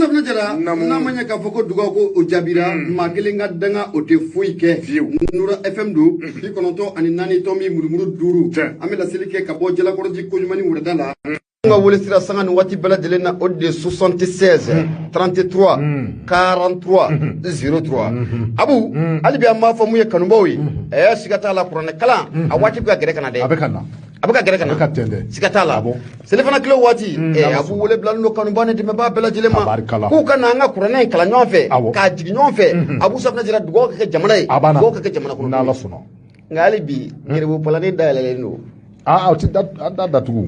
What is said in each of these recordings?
Safna Jara n'a ma ɲɛ k'a fɔ ko Duga ko o jaabira maa kelen ka danga o tɛ foyi kɛ Nura FM do 94.4 murumuru 5 an bɛ laseli kɛ ka bɔ Jalakɔrɔji Koɲumani Wurada la an ka wele sira sanga ni waati bɛɛ lajɛlen na o de 76 33 43 03 Abu hali bi an b'a fɔ mun ye kanubaw ye siga t'a la kuranɛ kalan a waati bɛ ka gɛrɛ ka na dɛ a bɛ ka gɛrɛ ka na siga t'a la selifana kilo waati Abu wele bilalen do kanuba ne dɛmɛbaa bɛɛ lajɛlen ma k'u ka na an ka kuranɛ in kalan ɲɔgɔn fɛ k'a jigin ɲɔgɔn fɛ Abu Safina Jara dugawu ka kɛ jamana ye dugawu ka kɛ jamana kɔnɔ nka hali bi Ngeribu Palani dayɛlɛlen do a tɛ datugu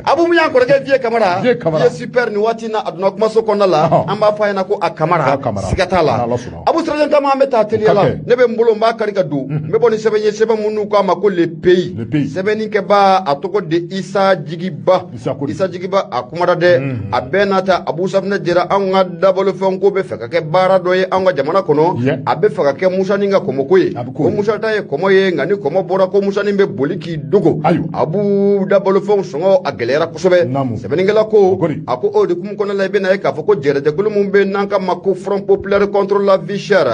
Abu Muya kɔrɔkɛ Vieux Camara ye super ni waati na aduna kumaso kɔnɔna la an b'a fɔ a ɲɛna ko a Camara siga t'a la Abu Sirajɛ Kama an bɛ taa teliya la ne bɛ n bolo n b'a kari ka don n bɛ bɔ ni sɛbɛn ye sɛbɛn minnu k'a ma ko le pays sɛbɛnnikɛbaa a tɔgɔ de Isa Jigiba a kumara dɛ a bɛɛ n'a ta Abu Safina Jara anw ka dabolofɛn ko bɛ fɛ ka kɛ baara dɔ ye an ka jamana kɔnɔ a bɛ fɛ ka kɛ Musa ni ka kɔmɔko ye ko Musa ta ye kɔmɔ ye nka ni kɔmɔ bɔra ko Musa ni bɛ boli k'i dogo Abu dabolofɛnw sɔngɔ a gɛlɛyara kosɛbɛ sɛbɛnnikɛla ko a ko o de kumu kɔnɔna la i bɛna ye k'a fɔ ko jɛrɛjɛkulu min bɛ n'an ka ma ko Front Populaire contre la vie chère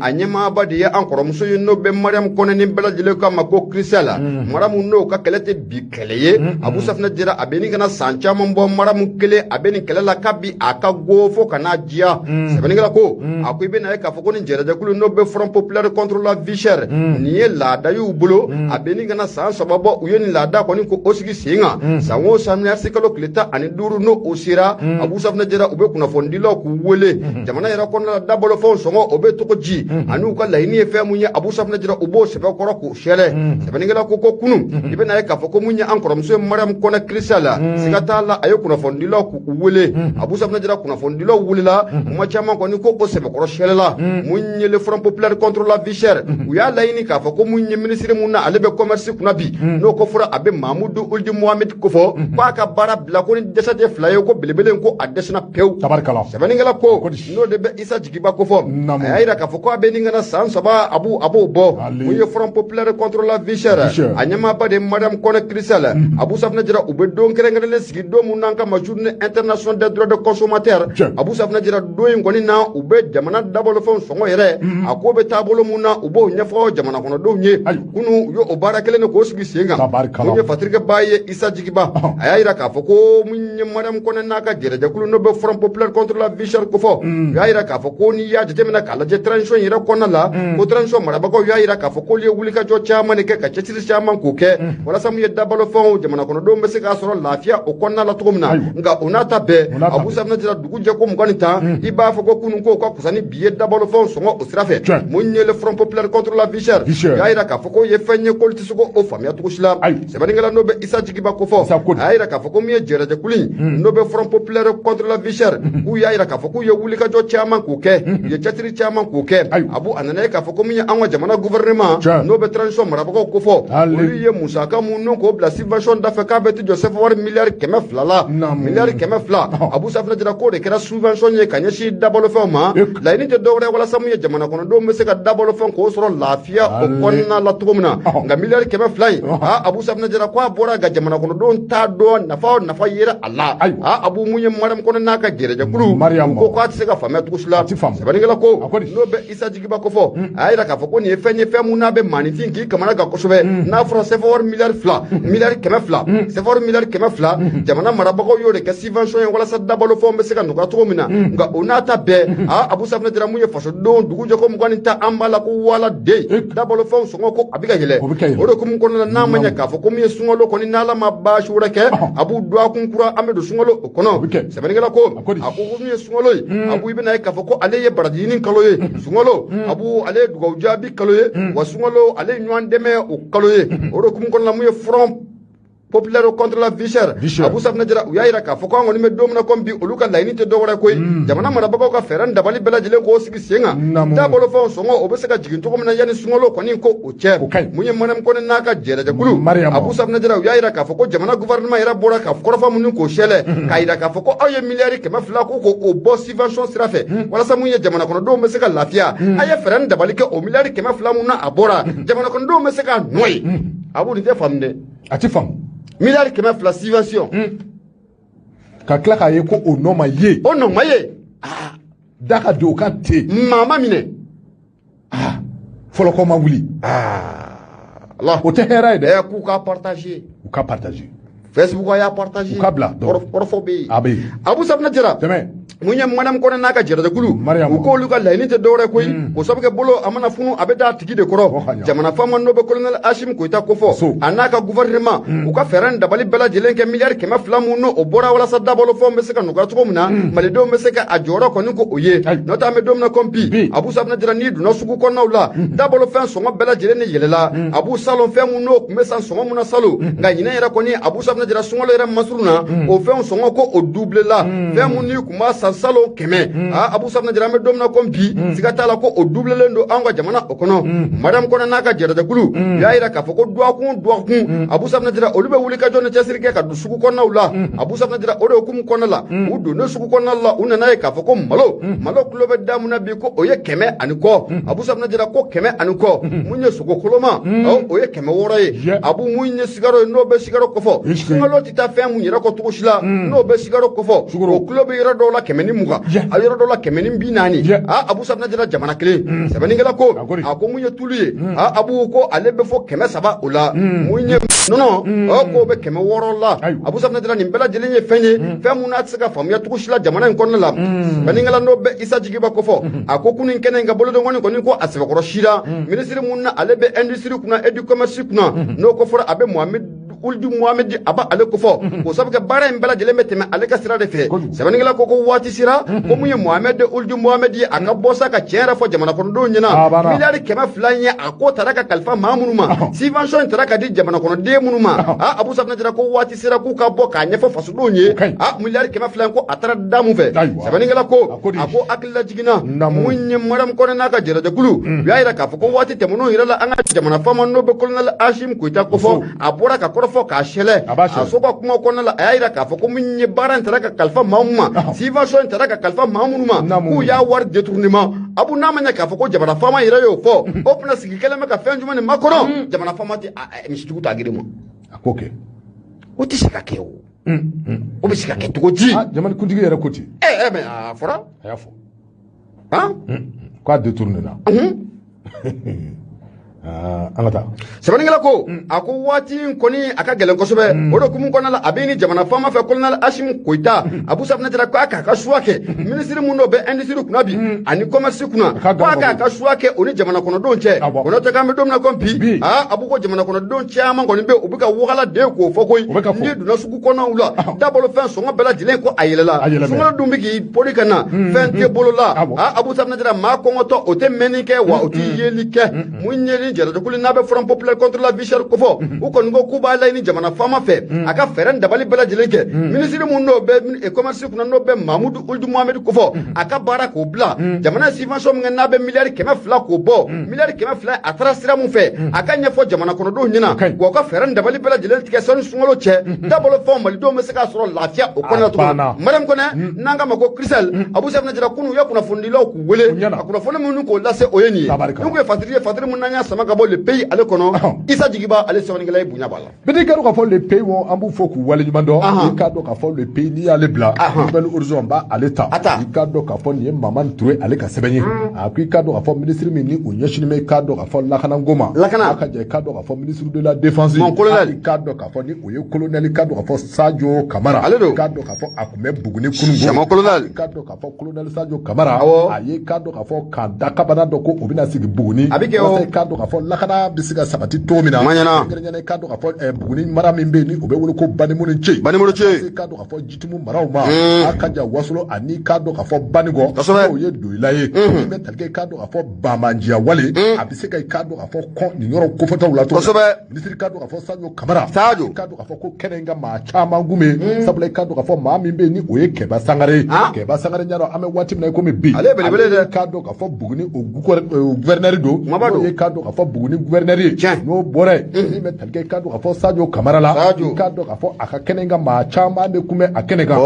a ɲɛmaaba de ye an kɔrɔmuso ye n'o bɛ Mariam Kɔnɛ ni bɛɛ lajɛlen k'a ma ko Christelle Mariam n'o ka kɛlɛ tɛ bi kɛlɛ ye Abu Safina Jara a bɛ nin kana san caman bɔ Mariam kelen a bɛ nin kɛlɛ la k'a bi a ka go fo ka n'a diya sɛbɛnnikɛla ko a ko i bɛna ye k'a fɔ ko nin jɛrɛjɛkulu n'o bɛ Front Populaire contre la vie chère nin ye laada y'u bolo a bɛ nin kana san saba bɔ u ye nin laada kɔni ko o sigi sen kan san o san miliyari kalo tile 15 n'o o sera Abu Safina Jara u bɛ kunnafonidilaw k'u wele jamana yɛrɛ kɔnɔna la dabolofɛnw sɔngɔ o bɛ togo ji ani u ka laɲini ye fɛn mun ye Abu Safina Jara u b'o sɛbɛn kɔrɔ k'u sɛlɛ sɛbɛnnikɛla ko kunun i bɛna ye k'a fɔ ko mun ye an kɔrɔmuso ye Mariam Kɔnɛ Christelle siga t'a la a ye kunnafonidilaw k'u wele Abu Safina Jara kunnafonidilaw wulila kuma caman kɔni ko o sɛbɛnkɔrɔ sɛlɛla mun ye le Front Populaire contre la vie chère u y'a laɲini k'a fɔ ko mun ye ministre mun na ale bɛ commerce kunna bi n'o ko fɔra a bɛ Mamudu Uldi Mohamed ko fɔ k'a ka baara bila ko ni dɛsɛ tɛ fila ye ko belebele ko a dɛsɛna pewu sɛbɛnnikɛla ko n'o de bɛ Isa Jigiba ko fɔ a y'a jira k'a fɔ ko a bɛ nin kana san saba a b'o bɔ mun ye Front Populaire contre la vie chère a ɲɛmaaba de Mariam Kɔnɛ Christelle Abu Safina Jara u bɛ don kɛrɛnkɛrɛnlen sigi don mun n'an ka ma journée internationale des droits de consommateur Abu Safina Jara don in kɔni na u bɛ jamana dabolofɛnw sɔngɔ yɛrɛ a ko bɛ taabolo mun na u b'o ɲɛfɔ jamana kɔnɔdenw ye kunu u y'o baara kelen de k'o sigi sen kan mun ye fatirikɛbaa ye Isa Jigiba a y'a jira k'a fɔ ko mun ye Mariam Kɔnɛ n'a ka jɛrɛjɛkulu n'o bɛ Front Populaire contre la vie chère ko fɔ u y'a jira k'a fɔ ko n'i y'a jateminɛ k'a lajɛ transition yɛrɛ kɔnɔna la ko transition marabagaw y'a jira k'a fɔ k'olu ye wulikajɔ caman de kɛ ka cɛsiri caman k'o kɛ walasa mun ye dabolofɛnw jamana kɔnɔdenw bɛ se k'a sɔrɔ lafiya o kɔnɔna la cogo min na nka o n'a ta bɛɛ Abu Safina Jara dugu jɛ ko 20 i b'a fɔ ko kunun ko ka kusa ni bi ye dabolofɛnw sɔngɔ o sira fɛ mun ye le Front Populaire contre la vie chère u y'a jira k'a fɔ ko ye fɛn ye k'olu tɛ se k'o faamuya cogo si la sɛbɛnnikɛla n'o bɛ Isa Jigiba ko fɔ a y'a jira k'a fɔ ko mun ye jɛrɛjɛkulu in n'o bɛ Front Populaire contre la vie chère k'u y'a jira k'a fɔ k'u ye wulikajɔ caman k'o kɛ u ye cɛsiri caman k'o kɛ Abu a nana ye k'a fɔ ko mun ye an ka jamana gouvernement n'o bɛ transition marabagaw ko fɔ olu ye musaka mun n'o k'o bila subvention da fɛ k'a bɛ ti jɔ sɛfɛwari miliyari 200 la miliyari 200 Abu Safina Jara k'o de kɛra subvention ye ka ɲɛsin dabolofɛnw ma laɲini tɛ dɔwɛrɛ walasa mun ye jamana kɔnɔdenw bɛ se ka dabolofɛn k'o sɔrɔ lafiya o kɔnɔna la cogo min na nka miliyari 200 in Abu Safina Jara ko a bɔra ka jamana kɔnɔdenw t'a dɔn nafa yera a la Abu mun ye Mariam Kɔnɛ n'a ka jɛrɛjɛkulu ko k'a tɛ se ka faamuya cogo si la sɛbɛnnikɛla ko n'o bɛ Isa Jigiba ko fɔ a y'a jira k'a fɔ ko nin ye fɛn ye fɛn mun n'a bɛ maanifin k'i kamana kan kosɛbɛ n'a fɔra sɛfɛwari miliyari 200 sɛfɛwari miliyari 200 jamana marabagaw y'o de kɛ subvention ye walasa dabolofɛnw bɛ se ka nɔgɔya cogo min na nka o n'a ta bɛɛ Abu Safina Jara mun ye fasodenw dugu jɛ ko 20 an b'a la ko wala den dabolofɛnw sɔngɔ ko a bɛ ka yɛlɛ o de kumu kɔnɔna n'a ma ɲɛ k'a fɔ ko min ye sunkalo kɔni n'ala ma baasi wɛrɛ kɛ a b'u don a kun kura an bɛ don sunkalo o kɔnɔ sɛbɛnnikɛla ko a ko min ye sunkalo ye Abu i bɛna ye k'a fɔ ko ale ye baraji ɲini kalo ye sunkalo Abu ale ye dugawu jaabi kalo ye wa sunkalo ale ye ɲɔgɔn dɛmɛ o kalo ye o de kumu kɔnɔna mun ye Front Populaire contre la vie chère Abu Safina Jara u y'a jira k'a fɔ ko an kɔni bɛ don min na comme bi olu ka laɲini tɛ dɔwɛrɛ koyi jamana marabagaw ka fɛɛrɛ dabali bɛɛ lajɛlen k'o sigi sen kan dabolofɛnw sɔngɔ o bɛ se ka jigin cogo min na yanni sunkalo kɔni ko o cɛ mun ye Mariam Kɔnɛ n'a ka jɛrɛjɛkulu Abu Safina Jara u y'a jira k'a fɔ ko jamana gouvernement yɛrɛ bɔra ka kɔrɔfɔ minnu k'o sɛlɛ k'a jira k'a fɔ ko aw ye miliyari 200 ko k'o bɔ subvention sira fɛ walasa mun ye jamana kɔnɔdenw bɛ se ka lafiya a ye fɛɛrɛ dabali kɛ o miliyari 200 mun na a bɔra jamana kɔnɔdenw bɛ se ka nɔ ye Abu nin tɛ faamu dɛ a tɛ faamu miliyari 200 subvention ka tila k'a ye ko o nɔ ma ye o nɔ ma ye da ka don o kan ten maa ma minɛ fɔlɔ kɔ ma wuli Allah o tɛ hɛrɛ ye dɛ k'u ka partager u ka partager Facebook y'a partager u ka bila kɔrɔfɔ bɛ yen a bɛ yen Abu Safina Jara tɛmɛ mun ye madame Kone n'a ka jɛrɛdɛkulu Mariam u k'olu ka laɲini tɛ dɔwɛrɛ koyi o sabu kɛ bolo a mana funu a bɛ da tigi de kɔrɔ jamana faama n'o bɛ colonel Hashim Koyita kofɔ a n'a ka gouvernement u ka fɛɛrɛ dabali bɛɛ lajɛlen kɛ miliyari 200 mun n'o bɔra walasa dabalo fɛnw bɛ se ka nɔgɔya cogo min na malidenw bɛ se ka a jɔyɔrɔ kɔni ko o ye n'o tɛ an bɛ don min na comme bi Abu Safina Jara n'i donna sugu kɔnɔnaw la dabalo fɛn sɔngɔ bɛɛ lajɛlen ni yɛlɛla Abu salon fɛn mun n'o tun bɛ san sɔngɔ mun na salon nka ɲinɛ yɛrɛ kɔni Abu Safina Jara sunkalo yɛrɛ masuru na o fɛnw sɔngɔ ko o double la fɛn mun n'i kun b'a san salon 100 Abu Safina Jara an bɛ don min na comme bi siga t'a la ko o doublelen don anw ka jamana o kɔnɔ madame Kone n'a ka jɛrɛdɛkulu u y'a yira k'a fɔ ko duwakun Abu Safina Jara olu bɛ wuli ka jɔ ni cɛsiri kɛ ka don sugu kɔnɔnaw la Abu Safina Jara o de hukumu kɔnɔna la u donnen sugu kɔnɔna la u nana ye k'a fɔ ko malo kulo bɛ da mun na bi ko o ye 100 ani kɔ Abu Safina Jara ko 100 ani kɔ mun ye sogo koloma o ye 200 ye Abu mun ye sigaro ye n'o bɛ sigaro kɔfɔ sunkalo tɛ taa fɛn mun yɛrɛ kɔ cogo si la n'o bɛ sigaro kɔfɔ o kulo bɛ yɔrɔ dɔw la 120 a yɔrɔ dɔ la 140 Abu Safina Jara jamana kelen sɛbɛnnikɛla ko a ko mun ye tulu ye Abu ko ale bɛ fɔ 300 o la mun ye nɔnɔ k'o bɛ 600 la Abu Safina Jara nin bɛɛ lajɛlen ye fɛn ye fɛn mun n'a tɛ se ka faamuya cogo si la jamana in kɔnɔna la sɛbɛnnikɛla n'o bɛ Isa Jigiba kɔfɔ a ko kunun kɛnɛ in ka bolodengɔni kɔni ko a sɛbɛkɔrɔ sira minisiri mun na ale bɛ industrie kunna et du commerce kunna n'o ko fɔra a bɛ Uldi Mohamed aba ale ko fɔ o sabu kɛ baara in bɛɛ lajɛlen bɛ tɛmɛ ale ka sira de fɛ sɛbɛnnikɛla ko waati sira ko mun ye Mohamed Uldi Mohamed ye a ka bɔ sa ka tiɲɛ yɛrɛ fɔ jamana kɔnɔdenw ɲɛna miliyari 200 ye a ko taara ka kalifa maa minnu ma subvention in taara ka di jamana kɔnɔden minnu ma Abu Safina Jara ko waati sira k'u ka bɔ k'a ɲɛfɔ fasodenw ye miliyari 200 ko a taara da mun fɛ sɛbɛnnikɛla ko a ko hakilila jiginna mun ye madame Kone n'a ka jɛrɛdɛkulu u y'a yira k'a fɔ ko waati tɛmɛnenw yɛrɛ la an ka jamana faama n'o bɛ colonel Hashim Koyita kofɔ a bɔra ka kɔrɔfɔ k'a sɛlɛ a so ka kuma kɔnɔna la a y'a yira k'a fɔ ko mun ye baara in taara ka kalifa maa minnu ma subvention in taara ka kalifa maa minnu ma k'u y'a wari détournement Abu n'a ma ɲɛ k'a fɔ ko jamana faama yɛrɛ y'o fɔ o tuma sigi kɛlen bɛ ka fɛn jumɛn nin makɔnɔ jamana faama tɛ misitigiw t'a girin ma a ko kɛ o tɛ se ka kɛ o o bɛ se ka kɛ cogo di jamana kuntigi yɛrɛ ko ten mais a fɔra a y'a fɔ k'a détourné na an ka taa sɛbɛnnikɛla ko a ko waati in kɔni a ka gɛlɛn kosɛbɛ o de kumu kɔnɔna la a bɛ ni jamana faama fɛ colonel Hashim Koyita Abu Safina Jara k'a k'a ka choix kɛ minisiri mun n'o bɛ industrie kunna bi ani commerce kunna k'a k'a ka choix kɛ o ni jamana kɔnɔdenw cɛ o n'o tɛ k'an bɛ don min na comme bi Abu ko jamana kɔnɔdenw caman kɔni bɛ u bɛ ka wagala den k'o fɔ koyi n'i donna sugu kɔnɔnaw la dabalo fɛn sɔngɔ bɛɛ lajɛlen ko a yɛlɛla sunkalo dun bɛ k'i pori ka na fɛn tɛ bolo la Abu Safina Jara maa kɔngɔtɔ o tɛ mɛnni kɛ wa o tɛ yeli kɛ mun ye jɛrɛdɛkulu n'a bɛ Front populaire contre la vie chère ko fɔ u kɔni ko k'u b'a laɲini jamana faama fɛ a ka fɛɛrɛ dabali bɛɛ lajɛlen kɛ minisiri mun n'o bɛ commerce kunna n'o bɛ Mahmudu Uldi Mohamed ko fɔ a ka baara k'o bila jamana subvention min kɛ n'a bɛ miliyari 200 k'o bɔ miliyari 200 a taara sira mun fɛ a ka ɲɛfɔ jamana kɔnɔdenw ɲɛna wa u ka fɛɛrɛ dabali bɛɛ lajɛlen tigɛ sani sunkalo cɛ dabalo fɛnw malidenw bɛ se k'a sɔrɔ lafiya o kɔnɔ cogo Mariam Kone n'an k'a ma ko Christelle Abu Safina Jara kunu u ye kunnafonidilaw k'u wele a kunnafoni minnu k'o lase o ye nin ye n'u kun ye fatiri mun n'an y'a sama ka bɔ le pays ale kɔnɔ Isa Jigiba ale sɛbɛnnikɛla ye bonya b'a la bɛɛ k'a dɔn k'a fɔ le pays wo an b'u fɔ k'u waleɲuman dɔn i k'a dɔn k'a fɔ le pays n'i y'ale bila nouvelle horizon b'a ale ta i k'a dɔn k'a fɔ nin ye Mamani Touré ale ka sɛbɛn ye a ko i k'a dɔn k'a fɔ ministre min ni o ɲɛsinnen bɛ i k'a dɔn k'a fɔ lakanako ma a ka jan i k'a dɔn k'a fɔ ministre de la défense i k'a dɔn k'a fɔ ni o ye colonel i k'a dɔn k'a fɔ Sadio Kamara i k'a dɔn k'a fɔ a tun bɛ Buguni kunungo i k'a dɔn k'a fɔ colonel Sadio Kamara a ye k'a dɔn k'a fɔ k'a da kabana dɔ ko o bɛna sigi Buguni walasa i k'a dɔn k'a fɔ lakana bɛ se ka sabati cogo min na kɛrɛnkɛrɛnnen i k'a dɔn k'a fɔ Buguni mara min bɛ yen ni o bɛ wele ko Banimunu Cɛ i k'a dɔn k'a fɔ Jitumu maraw ma a ka jan Wasolo ani k'a dɔn k'a fɔ Banigɔ n'o ye Doyila ye min bɛ tali kɛ i k'a dɔn k'a fɔ Bamandiya wale a bɛ se ka i k'a dɔn k'a fɔ kɔn nin yɔrɔ kofɔtaw la minisiri k'a dɔn k'a fɔ Sadio Kamara i k'a dɔn k'a fɔ ko kɛnɛ in ka maa caman kun bɛ sabula i k'a dɔn k'a fɔ maa min bɛ yen ni o ye Kɛba Sangare Kɛba Sangare ɲa dɔn an bɛ waati min na i komi bi ale k'a dɔn k'a fɔ Buguni o gouverneur don n'o ye k'a dɔn k'a fɔ fɔ Buguni gouverneur ye n'o bɔra yen min bɛ tali kɛ i k'a dɔn k'a fɔ Sadio Kamara la i k'a dɔn k'a fɔ a ka kɛnɛ kan maa caman de kun bɛ a kɛnɛ kan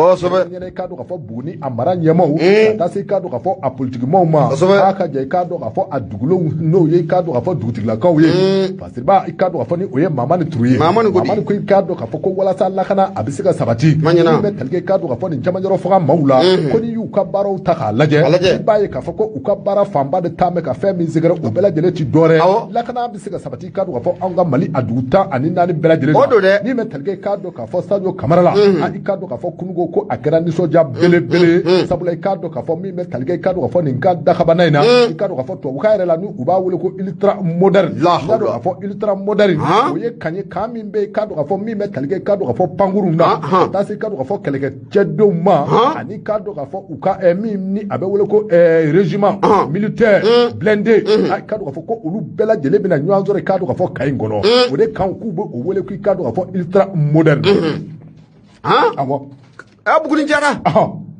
i k'a dɔn k'a fɔ Buguni a mara ɲɛmaaw ka taa se i k'a dɔn k'a fɔ a politikimaw ma a ka jan i k'a dɔn k'a fɔ a dugulenw n'o ye i k'a dɔn k'a fɔ dugutigilakaw ye parce que i k'a dɔn k'a fɔ ni o ye Mamani Ture ye Mamani ko i k'a dɔn k'a fɔ ko walasa lakana a bɛ se ka sabati min bɛ tali kɛ i k'a dɔn k'a fɔ nin camancɛrɔ faga maaw la ko ni y'u ka baaraw ta k'a lajɛ i b'a ye k'a fɔ ko u ka baara fanba de taa mɛ ka fɛn min sɛgɛrɛ o bɛɛ lajɛlen ti dɔwɛrɛ lakana bɛ se ka sabati i k'a dɔn k'a fɔ anw ka Mali a dugu 14 bɛɛ lajɛlen na min bɛ tali kɛ i k'a dɔn k'a fɔ Sadio Kamara la i k'a dɔn k'a fɔ kununko ko a kɛra nisɔndiya belebele sabula i k'a dɔn k'a fɔ min bɛ tali kɛ i k'a dɔn k'a fɔ nin ka dakabana in na i k'a dɔn k'a fɔ tubabukan yɛrɛ la ni u b'a wele ko ultra moderne i k'a dɔn k'a fɔ ultra moderne o ye kan ye kan min bɛ i k'a dɔn k'a fɔ min bɛ tali kɛ i k'a dɔn k'a fɔ pankuru na ka taa se i k'a dɔn k'a fɔ kɛlɛkɛcɛdenw ma ani k'a dɔn k'a fɔ u ka min ni a bɛ wele ko régiment militaire blindé i k'a dɔn k'a fɔ ko olu bɛɛ lajɛlen bɛna ɲɔgɔn sɔrɔ i k'a dɔn k'a fɔ kayi kɔnɔ o de kan k'u bɛ o wele k'i k'a dɔn k'a fɔ ultra moderne awɔ Buguni Jara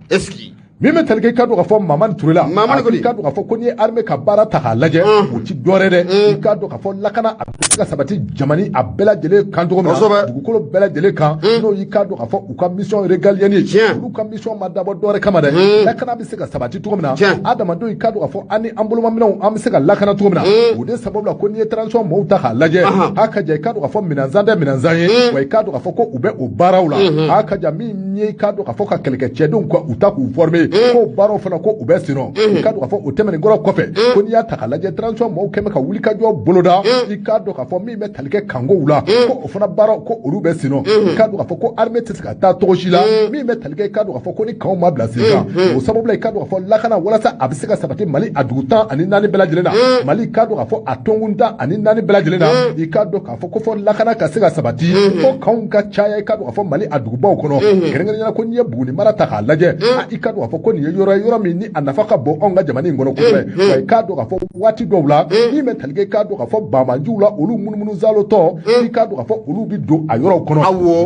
est-ce que min bɛ tali kɛ i k'a dɔn k'a fɔ Mamani Ture la i k'a dɔn k'a fɔ ko n'i ye armée ka baara ta k'a lajɛ o ti dɔwɛrɛ dɛ i k'a dɔn k'a fɔ lakana a bɛ se ka sabati jamana a bɛɛ lajɛlen kan cogo min na dugukolo bɛɛ lajɛlen kan n'o y'i k'a dɔn k'a fɔ u ka mission régalienne ye olu ka mission ma dabɔ dɔwɛrɛ kama dɛ lakana bɛ se ka sabati cogo min na adamadenw i k'a dɔn k'a fɔ an ni an bolomaminɛnw an bɛ se ka lakana cogo min na o de sababu la ko n'i ye transition maaw ta k'a lajɛ a ka jan i k'a dɔn k'a fɔ minɛnsan tɛ minɛnsan ye wa i k'a dɔn k'a fɔ ko u bɛ o baaraw la a ka jan min ye i k'a dɔn k'a fɔ ka kɛlɛkɛcɛdenw ka u ta k'u former k'o baaraw fana ko u bɛ senɔ i k'a dɔn k'a fɔ o tɛmɛnen kɔrɔ kɔfɛ ko n'i y'a ta k'a lajɛ transition maaw kɛmɛ ka wuli ka jɔ boloda i k'a dɔn k'a fɔ min bɛ tali kɛ kangow la ko o fana baaraw ko olu bɛ senɔ i k'a dɔn k'a fɔ ko armée tɛ se ka taa cogo si la min bɛ tali kɛ i k'a dɔn k'a fɔ ko ni kanw ma bila sen kan o sababu la i k'a dɔn k'a fɔ lakana walasa a bɛ se ka sabati Mali a dugu 14 bɛɛ lajɛlen na Mali i k'a dɔn k'a fɔ a tɔnkun 14 bɛɛ lajɛlen na i k'a dɔn k'a fɔ ko fɔ lakana ka se ka sabati fo kanw ka caya i k'a dɔn k'a fɔ Mali a dugubaw kɔnɔ kɛrɛnkɛrɛnnenya ko n'i ye Buguni mara ta k'a lajɛ i k'a dɔn k'a fɔ ko nin ye yɔrɔ min ni a nafa ka bon anw ka jamana in kɔnɔ kosɛbɛ wa i k'a dɔn k'a fɔ waati dɔw la min bɛ tali kɛ i k'a dɔn k'a fɔ Bamanjiw la olu munumunu zalotɔ i k'a dɔn k'a fɔ olu bi don a yɔrɔw kɔnɔ